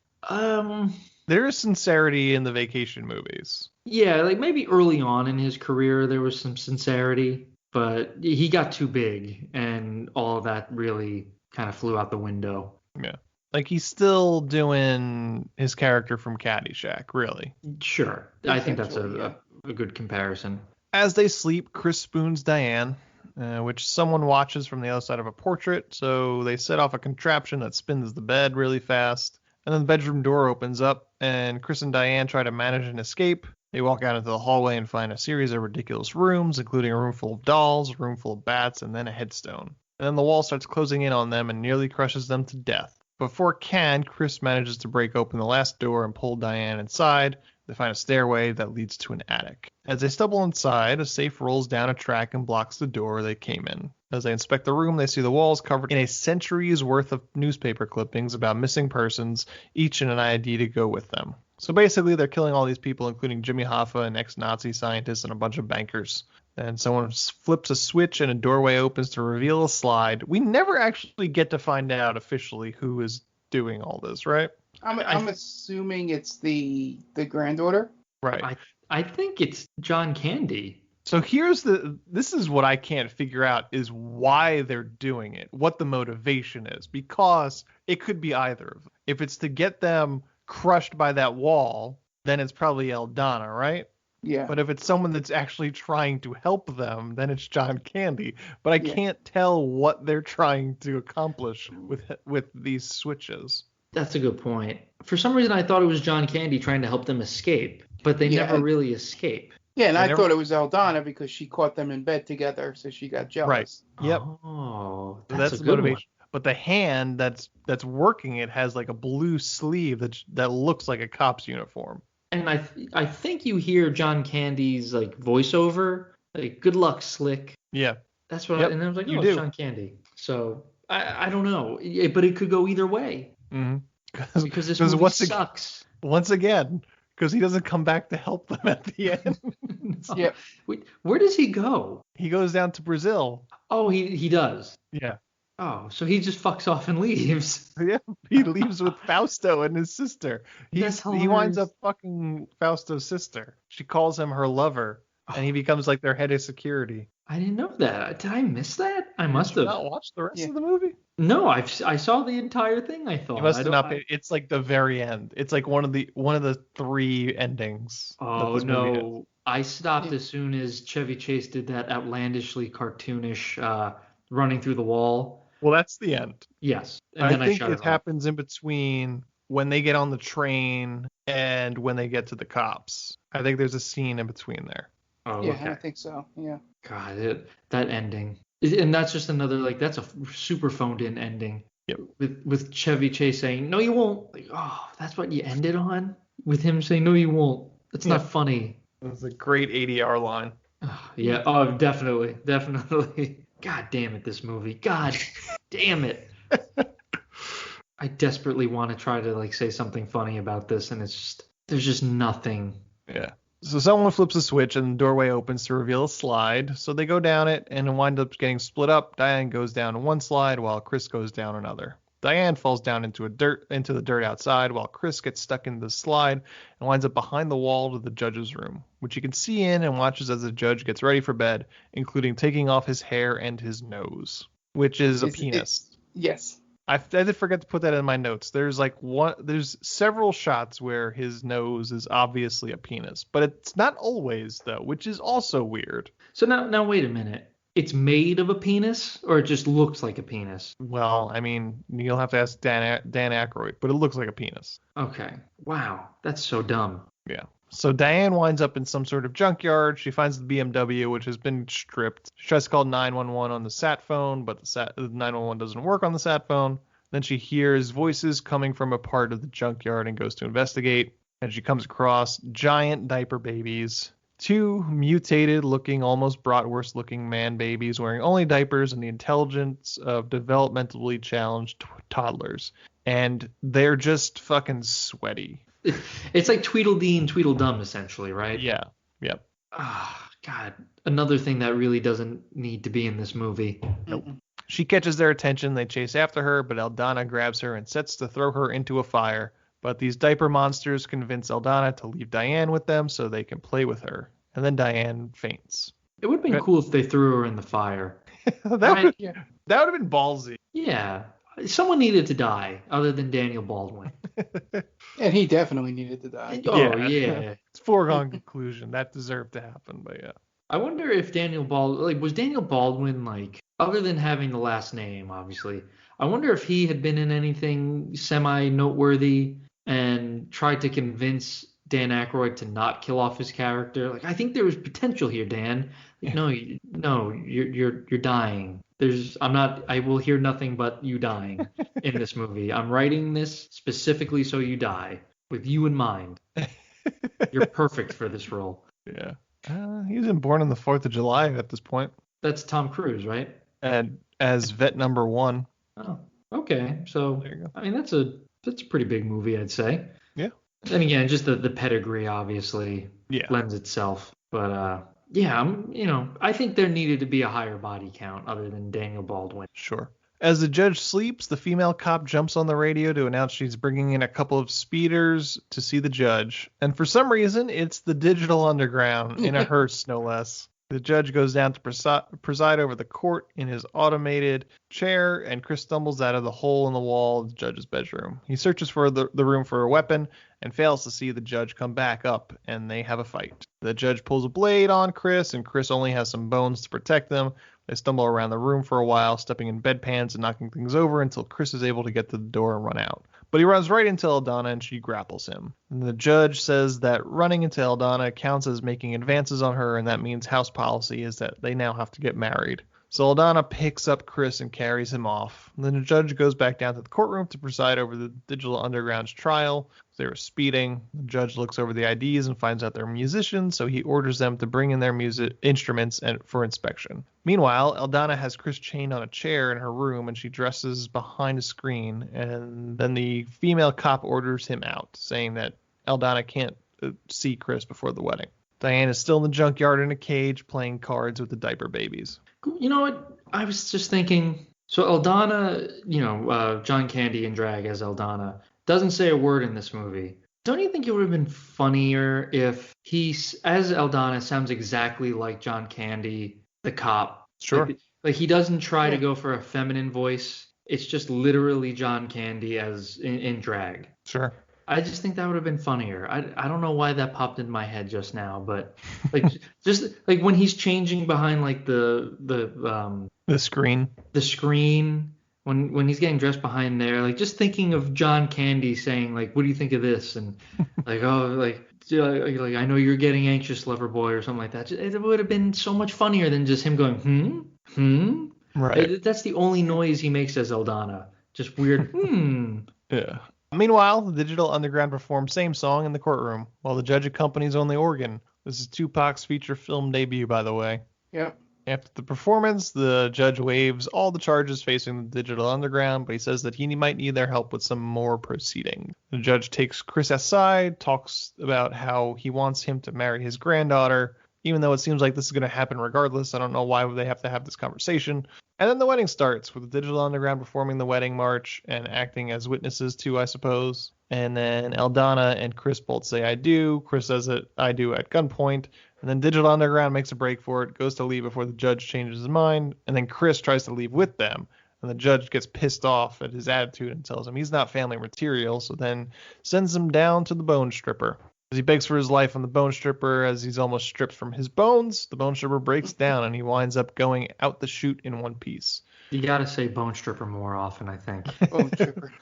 There is sincerity in the vacation movies. Yeah, like maybe early on in his career there was some sincerity, but he got too big and all of that really kind of flew out the window. Yeah. Like he's still doing his character from Caddyshack, really. Sure. I think that's a good comparison. As they sleep, Chris spoons Diane, which someone watches from the other side of a portrait, so they set off a contraption that spins the bed really fast. And then the bedroom door opens up, and Chris and Diane try to manage an escape. They walk out into the hallway and find a series of ridiculous rooms, including a room full of dolls, a room full of bats, and then a headstone. And then the wall starts closing in on them and nearly crushes them to death. Before it can, Chris manages to break open the last door and pull Diane inside. They find a stairway that leads to an attic. As they stumble inside, a safe rolls down a track and blocks the door they came in. As they inspect the room, they see the walls covered in a century's worth of newspaper clippings about missing persons, each in an ID to go with them. So basically, they're killing all these people, including Jimmy Hoffa, an ex-Nazi scientist, and a bunch of bankers. And someone flips a switch and a doorway opens to reveal a slide. We never actually get to find out officially who is doing all this, right? I'm assuming it's the granddaughter. Right. I think it's John Candy. So this is what I can't figure out is why they're doing it, what the motivation is, because it could be either of them. If it's to get them crushed by that wall, then it's probably Eldana, right? Yeah. But if it's someone that's actually trying to help them, then it's John Candy. But I can't tell what they're trying to accomplish with these switches. That's a good point. For some reason, I thought it was John Candy trying to help them escape, but they never really escape. Yeah, and I thought it was Eldana because she caught them in bed together, so she got jealous. Right. Yep. Oh, that's a the good motivation. one. But the hand that's working it has like a blue sleeve that looks like a cop's uniform. And I think you hear John Candy's like voiceover, like "Good luck, Slick." Yeah. That's what. Yep, And I was like, you oh, do. it's John Candy. So I don't know, but it could go either way. Mm-hmm. Because this movie sucks. Once again, because he doesn't come back to help them at the end. No. Yeah. Wait, where does he go? He goes down to Brazil. Oh, he does. Yeah. Oh, so he just fucks off and leaves. Yeah, he leaves with Fausto and his sister. He winds up fucking Fausto's sister. She calls him her lover, and he becomes like their head of security. I didn't know that. Did I miss that? I must have. Not watched the rest of the movie? No, I saw the entire thing. I thought. You must have not. It's like the very end. It's like one of the 3 endings. Oh no! I stopped as soon as Chevy Chase did that outlandishly cartoonish running through the wall. Well, that's the end. Yes. And I think it happens in between when they get on the train and when they get to the cops. I think there's a scene in between there. Oh, yeah, okay. I think so. Yeah. God, that ending. And that's just another, like, that's a super phoned in ending. Yep. With Chevy Chase saying, no, you won't. Like, oh, that's what you ended on? With him saying, no, you won't. That's not funny. That's a great ADR line. Yeah. Oh, definitely. Definitely. God damn it, this movie. God damn it. I desperately want to try to like say something funny about this, and there's just nothing. Yeah. So someone flips a switch and the doorway opens to reveal a slide. So they go down it and it winds up getting split up. Diane goes down one slide while Chris goes down another. Diane falls down into the dirt outside while Chris gets stuck in the slide and winds up behind the wall to the judge's room, which he can see in and watches as the judge gets ready for bed, including taking off his hair and his nose, which is a penis. Yes. I did forget to put that in my notes. There's several shots where his nose is obviously a penis, but it's not always though, which is also weird. So now wait a minute. It's made of a penis, or it just looks like a penis? Well, I mean, you'll have to ask Dan Aykroyd, but it looks like a penis. Okay. Wow, that's so dumb. Yeah. So Diane winds up in some sort of junkyard. She finds the BMW, which has been stripped. She tries to call 911 on the sat phone, but the 911 doesn't work on the sat phone. Then she hears voices coming from a part of the junkyard and goes to investigate. And she comes across giant diaper babies, 2 mutated looking, almost bratwurst looking man babies wearing only diapers and the intelligence of developmentally challenged toddlers. And they're just fucking sweaty. It's like Tweedledee and Tweedledum, essentially, right? Yeah. Yep. Ah, God. Another thing that really doesn't need to be in this movie. Nope. She catches their attention. They chase after her, but Aldana grabs her and sets to throw her into a fire. But these diaper monsters convince Aldana to leave Diane with them so they can play with her. And then Diane faints. It would have been cool if they threw her in the fire. That would have been ballsy. Yeah. Someone needed to die other than Daniel Baldwin. And he definitely needed to die. Oh, yeah. It's foregone conclusion. That deserved to happen, but yeah. I wonder if was Daniel Baldwin, like, other than having the last name, obviously, I wonder if he had been in anything semi-noteworthy and tried to convince Dan Aykroyd to not kill off his character. Like, I think there was potential here, Dan. Like, no, you're dying. I will hear nothing but you dying in this movie. I'm writing this specifically so you die, with you in mind. You're perfect for this role. Yeah. He was born on the 4th of July at this point. That's Tom Cruise, right? And as vet number 1. Oh, okay. So, there you go. I mean, that's a pretty big movie, I'd say. Yeah. And again, just the pedigree obviously lends itself. But I think there needed to be a higher body count other than Daniel Baldwin. Sure. As the judge sleeps, the female cop jumps on the radio to announce she's bringing in a couple of speeders to see the judge. And for some reason, it's the Digital Underground in a hearse, no less. The judge goes down to preside over the court in his automated chair, and Chris stumbles out of the hole in the wall of the judge's bedroom. He searches for the room for a weapon and fails to see the judge come back up, and they have a fight. The judge pulls a blade on Chris, and Chris only has some bones to protect them. They stumble around the room for a while, stepping in bedpans and knocking things over until Chris is able to get to the door and run out. But he runs right into Aldana and she grapples him. And the judge says that running into Aldana counts as making advances on her, and that means house policy is that they now have to get married. So Aldana picks up Chris and carries him off. Then the judge goes back down to the courtroom to preside over the Digital Underground's trial. They were speeding. The judge looks over the IDs and finds out they're musicians, so he orders them to bring in their music instruments for inspection. Meanwhile, Aldana has Chris chained on a chair in her room, and she dresses behind a screen. And then the female cop orders him out, saying that Aldana can't see Chris before the wedding. Diane is still in the junkyard in a cage playing cards with the diaper babies. You know what? I was just thinking. So Aldana, John Candy in drag as Aldana, doesn't say a word in this movie. Don't you think it would have been funnier if he, as Aldana, sounds exactly like John Candy, the cop? Sure. Like he doesn't try to go for a feminine voice. It's just literally John Candy as in drag. Sure. I just think that would have been funnier. I don't know why that popped in my head just now, but like just like when he's changing behind like the screen. The screen when he's getting dressed behind there, like just thinking of John Candy saying like, "What do you think of this?" and like, "Oh, like I know you're getting anxious, lover boy," or something like that. It would have been so much funnier than just him going, Right. That's the only noise he makes as Aldana. Just weird. Yeah. Meanwhile, the Digital Underground performs same song in the courtroom, while the judge accompanies on the organ. This is Tupac's feature film debut, by the way. Yep. After the performance, the judge waives all the charges facing the Digital Underground, but he says that he might need their help with some more proceedings. The judge takes Chris aside, talks about how he wants him to marry his granddaughter, even though it seems like this is going to happen regardless. I don't know why they have to have this conversation. And then the wedding starts with the Digital Underground performing the wedding march and acting as witnesses too, I suppose. And then Aldana and Chris both say I do. Chris says it I do at gunpoint. And then Digital Underground makes a break for it, goes to leave before the judge changes his mind. And then Chris tries to leave with them. And the judge gets pissed off at his attitude and tells him he's not family material, so then sends him down to the bone stripper. As he begs for his life on the bone stripper, as he's almost stripped from his bones, the bone stripper breaks down and he winds up going out the chute in one piece. You gotta say bone stripper more often, I think. Bone stripper.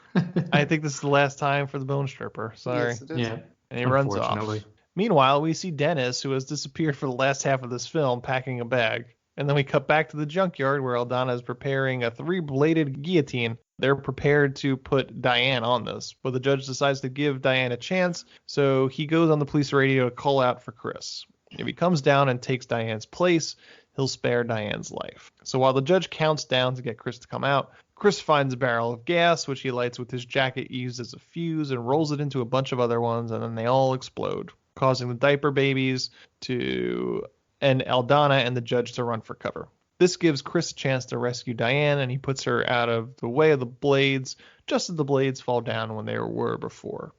I think this is the last time for the bone stripper. Sorry. Yes, it is. Yeah. And he runs off. Meanwhile, we see Dennis, who has disappeared for the last half of this film, packing a bag. And then we cut back to the junkyard where Aldana is preparing a 3-bladed guillotine. They're prepared to put Diane on this, but the judge decides to give Diane a chance, so he goes on the police radio to call out for Chris. If he comes down and takes Diane's place, he'll spare Diane's life. So while the judge counts down to get Chris to come out, Chris finds a barrel of gas, which he lights with his jacket used as a fuse, and rolls it into a bunch of other ones, and then they all explode, causing the diaper babies and Aldana and the judge to run for cover. This gives Chris a chance to rescue Diane, and he puts her out of the way of the blades, just as the blades fall down when they were before.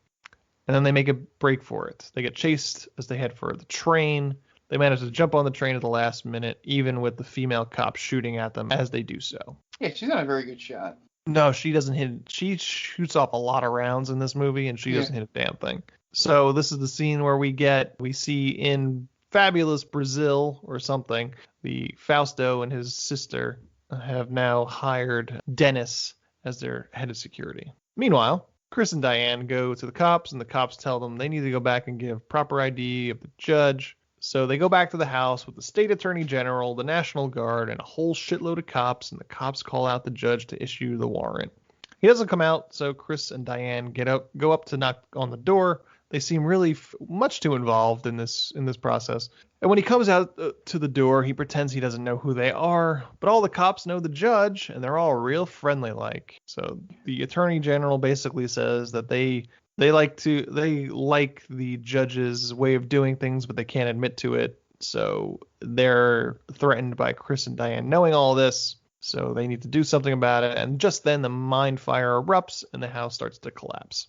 And then they make a break for it. They get chased as they head for the train. They manage to jump on the train at the last minute, even with the female cop shooting at them as they do so. Yeah, she's not a very good shot. No, she doesn't hit. She shoots off a lot of rounds in this movie, and she doesn't hit a damn thing. So this is the scene where we see in fabulous Brazil or something, the Fausto and his sister have now hired Dennis as their head of security. Meanwhile, Chris and Diane go to the cops, and the cops tell them they need to go back and give proper ID of the judge. So they go back to the house with the state attorney general, the National Guard, and a whole shitload of cops, and the cops call out the judge to issue the warrant. He doesn't come out, so Chris and Diane go up to knock on the door. They seem really much too involved in this process. And when he comes out to the door, he pretends he doesn't know who they are. But all the cops know the judge, and they're all real friendly-like. So the attorney general basically says that they like the judge's way of doing things, but they can't admit to it. So they're threatened by Chris and Diane knowing all this. So they need to do something about it. And just then the mind fire erupts, and the house starts to collapse.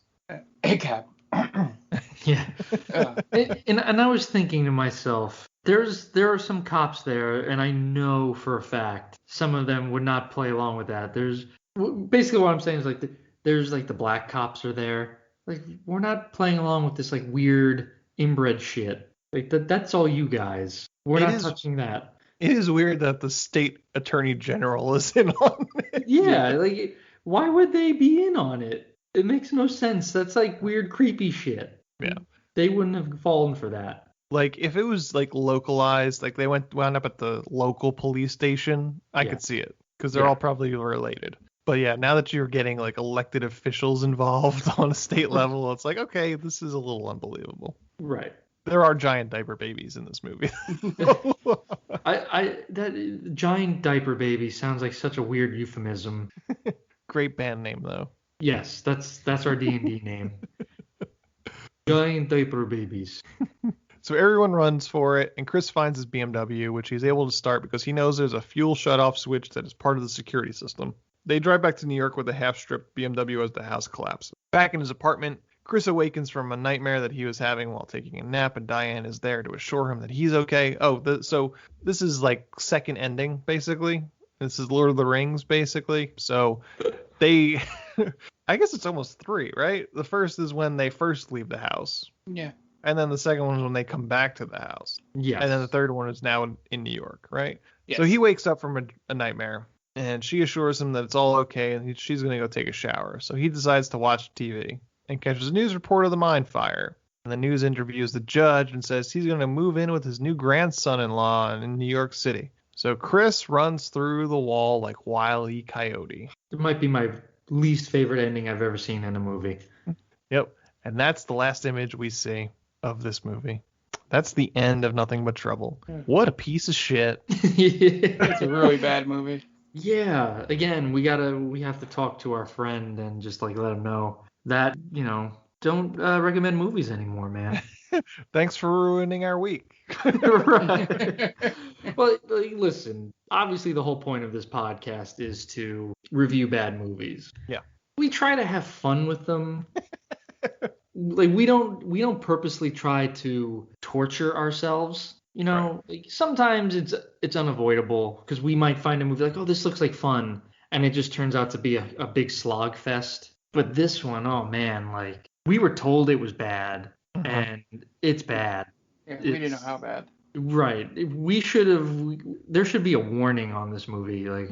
Hey, Cap. Yeah. And I was thinking to myself, there are some cops there, and I know for a fact some of them would not play along with that. There's basically what I'm saying is like there's like the black cops are there. Like we're not playing along with this like weird inbred shit. Like that's all you guys. We're not touching that. It is weird that the state attorney general is in on it. Yeah, like why would they be in on it? It makes no sense. That's like weird, creepy shit. Yeah. They wouldn't have fallen for that. Like if it was like localized, like they wound up at the local police station, I Yeah. could see it because they're all probably related. But yeah, now that you're getting like elected officials involved on a state level, it's like, okay, this is a little unbelievable. Right. There are giant diaper babies in this movie. That giant diaper baby sounds like such a weird euphemism. Great band name though. Yes, that's our D&D name. Giant diaper babies. So everyone runs for it, and Chris finds his BMW, which he's able to start because he knows there's a fuel shutoff switch that is part of the security system. They drive back to New York with a half-stripped BMW as the house collapses. Back in his apartment, Chris awakens from a nightmare that he was having while taking a nap, and Diane is there to assure him that he's okay. So this is like second ending, basically. This is Lord of the Rings, basically. So they... I guess it's almost 3, right? The first is when they first leave the house. Yeah. And then the second one is when they come back to the house. Yes. And then the third one is now in New York, right? Yes. So he wakes up from a nightmare, and she assures him that it's all okay, and she's going to go take a shower. So he decides to watch TV and catches a news report of the mine fire. And the news interviews the judge and says he's going to move in with his new grandson-in-law in New York City. So Chris runs through the wall like Wile E. Coyote. It might be my least favorite ending I've ever seen in a movie. Yep. And that's the last image we see of this movie. That's the end of Nothing But Trouble. What a piece of shit. It's a really bad movie. Yeah. Again, we have to talk to our friend and just like let him know that, don't recommend movies anymore, man. Thanks for ruining our week. Right. Well, listen, obviously the whole point of this podcast is to review bad movies. Yeah. We try to have fun with them. Like we don't purposely try to torture ourselves. Like sometimes it's unavoidable because we might find a movie like, oh, this looks like fun, and it just turns out to be a big slog fest. But this one, oh man, like we were told it was bad, and it's bad. Yeah, we didn't know how bad. Right. There should be a warning on this movie, like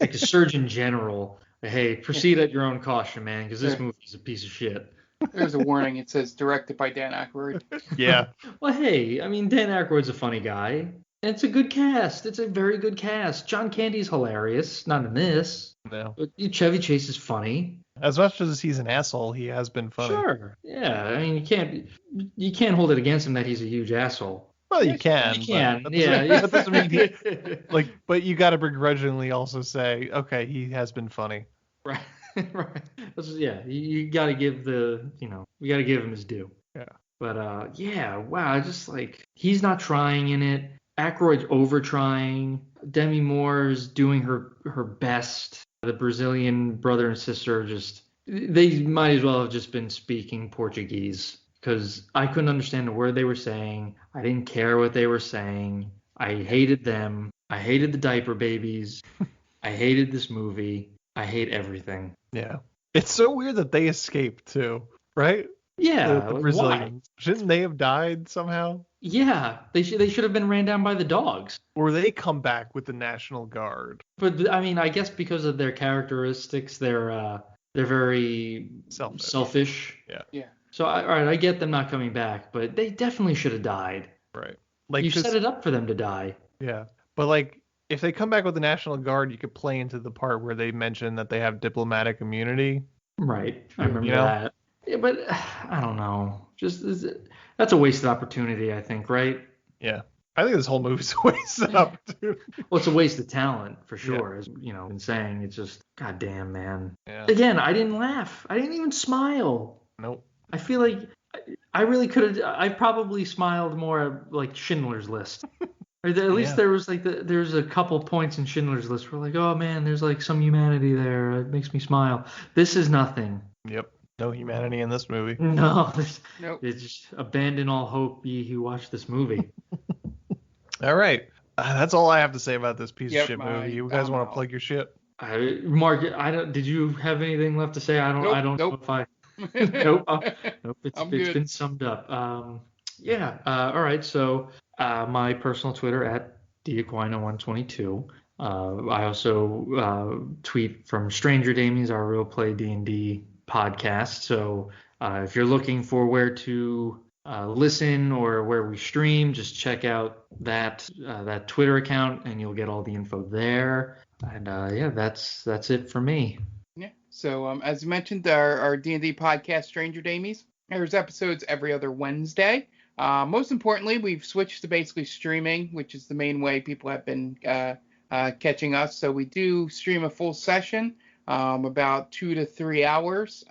a Surgeon General. Hey, proceed at your own caution, man, because this movie is a piece of shit. There's a warning. It says directed by Dan Aykroyd. Yeah. Well, hey, I mean, Dan Aykroyd's a funny guy. And it's a good cast. It's a very good cast. John Candy's hilarious. Not in this. No. But Chevy Chase is funny. As much as he's an asshole, he has been funny. Sure. Yeah. I mean, you can't hold it against him that he's a huge asshole. Well, you can. You can. But Yeah. that doesn't mean but you got to begrudgingly also say, okay, he has been funny. Right. Right. Yeah. You got to give we got to give him his due. Yeah. But yeah. Wow. Just like he's not trying in it. Aykroyd's over trying. Demi Moore's doing her best. The Brazilian brother and sister they might as well have just been speaking Portuguese because I couldn't understand a word they were saying. I didn't care what they were saying. I hated them. I hated the diaper babies. I hated this movie. I hate everything. Yeah. It's so weird that they escaped too, right? Yeah. The Brazilians. Why? Shouldn't they have died somehow? Yeah, they should have been ran down by the dogs. Or they come back with the National Guard. But I mean, I guess because of their characteristics, they're very selfish. Yeah. Yeah. So all right, I get them not coming back, but they definitely should have died. Right. Like you set it up for them to die. Yeah. But like if they come back with the National Guard, you could play into the part where they mention that they have diplomatic immunity. Right. I remember that. Yeah, but I don't know. That's a wasted opportunity, I think, right? Yeah. I think this whole movie's a wasted opportunity. Well, it's a waste of talent, for sure. Yeah. As been saying, it's just, goddamn, man. Yeah. Again, I didn't laugh. I didn't even smile. Nope. I feel like I really could have. I probably smiled more at, like, Schindler's List. Or at least there was there's a couple points in Schindler's List where like, oh man, there's like some humanity there. It makes me smile. This is nothing. Yep. No humanity in this movie. No. Nope. It's just abandon all hope, ye who watch this movie. All right. That's all I have to say about this piece of shit movie. You guys want to plug your shit? Mark, did you have anything left to say? I don't know if I. Nope. Nope. It's been summed up. All right. So my personal Twitter at DAquino122. I also tweet from Stranger Damies, our Real Play D&D podcast. So if you're looking for where to listen or where we stream, just check out that Twitter account and you'll get all the info there. And yeah, that's it for me. Yeah. So as you mentioned, our D&D podcast, Stranger Damies, there's episodes every other Wednesday. Most importantly, we've switched to basically streaming, which is the main way people have been catching us. So we do stream a full session, about 2 to 3 hours,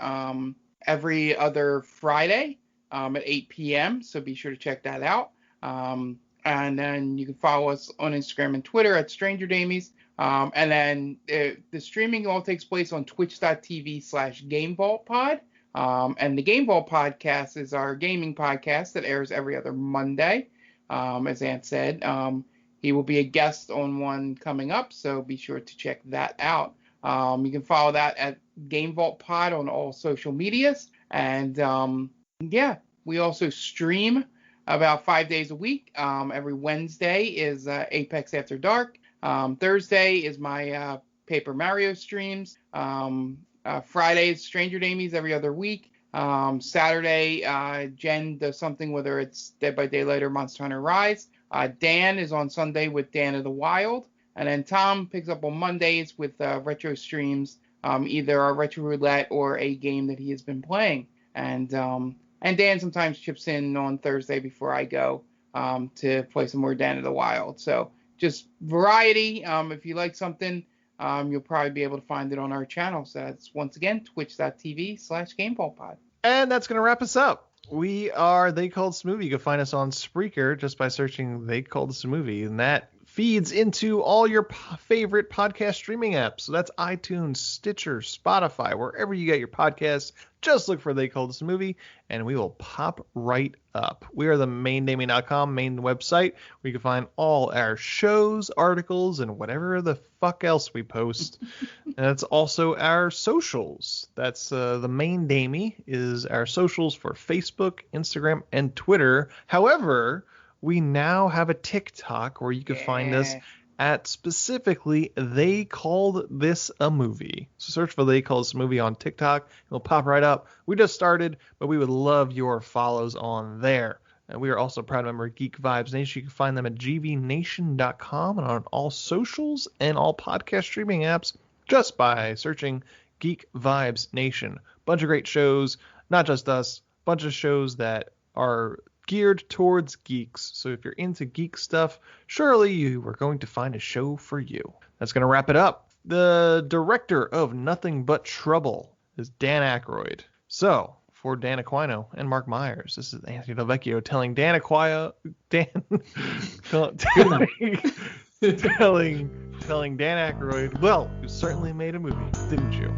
every other Friday at 8 p.m. So be sure to check that out. And then you can follow us on Instagram and Twitter at Stranger Damies. And then the streaming all takes place on twitch.tv/GameVaultPod. And the Game Vault podcast is our gaming podcast that airs every other Monday. As Ant said, he will be a guest on one coming up, so be sure to check that out. You can follow that at Game Vault Pod on all social medias. And yeah, we also stream about 5 days a week. Every Wednesday is Apex After Dark. Thursday is my Paper Mario streams. Friday is Stranger Damies every other week. Saturday, Jen does something, whether it's Dead by Daylight or Monster Hunter Rise. Dan is on Sunday with Dan of the Wild. And then Tom picks up on Mondays with retro streams, either our Retro Roulette or a game that he has been playing. And Dan sometimes chips in on Thursday before I go to play some more Dan of the Wild. So just variety. If you like something, you'll probably be able to find it on our channel. So that's, once again, twitch.tv/GameVaultPod. And that's going to wrap us up. We are They Called Us a Movie. You can find us on Spreaker just by searching They Called Us a Movie. And that feeds into all your favorite podcast streaming apps. So that's iTunes, Stitcher, Spotify, wherever you get your podcasts. Just look for They Called Us a Movie, and we will pop right up. We are the maindamien.com main website where you can find all our shows, articles, and whatever the fuck else we post. And that's also our socials. That's the Main Damie is our socials for Facebook, Instagram, and Twitter. However, we now have a TikTok where you can find us at specifically They Called This a Movie. So search for They Called This a Movie on TikTok. It'll pop right up. We just started, but we would love your follows on there. And we are also a proud member of Geek Vibes Nation. You can find them at gvnation.com and on all socials and all podcast streaming apps just by searching Geek Vibes Nation. Bunch of great shows, not just us, bunch of shows that are geared towards geeks. So if you're into geek stuff, surely you are going to find a show for you. That's going to wrap it up. The director of Nothing But Trouble is Dan Aykroyd. So for Dan Aquino and Mark Myers, this is Anthony Del Vecchio telling Dan Aquino, telling Dan Aykroyd, well, you certainly made a movie, didn't you?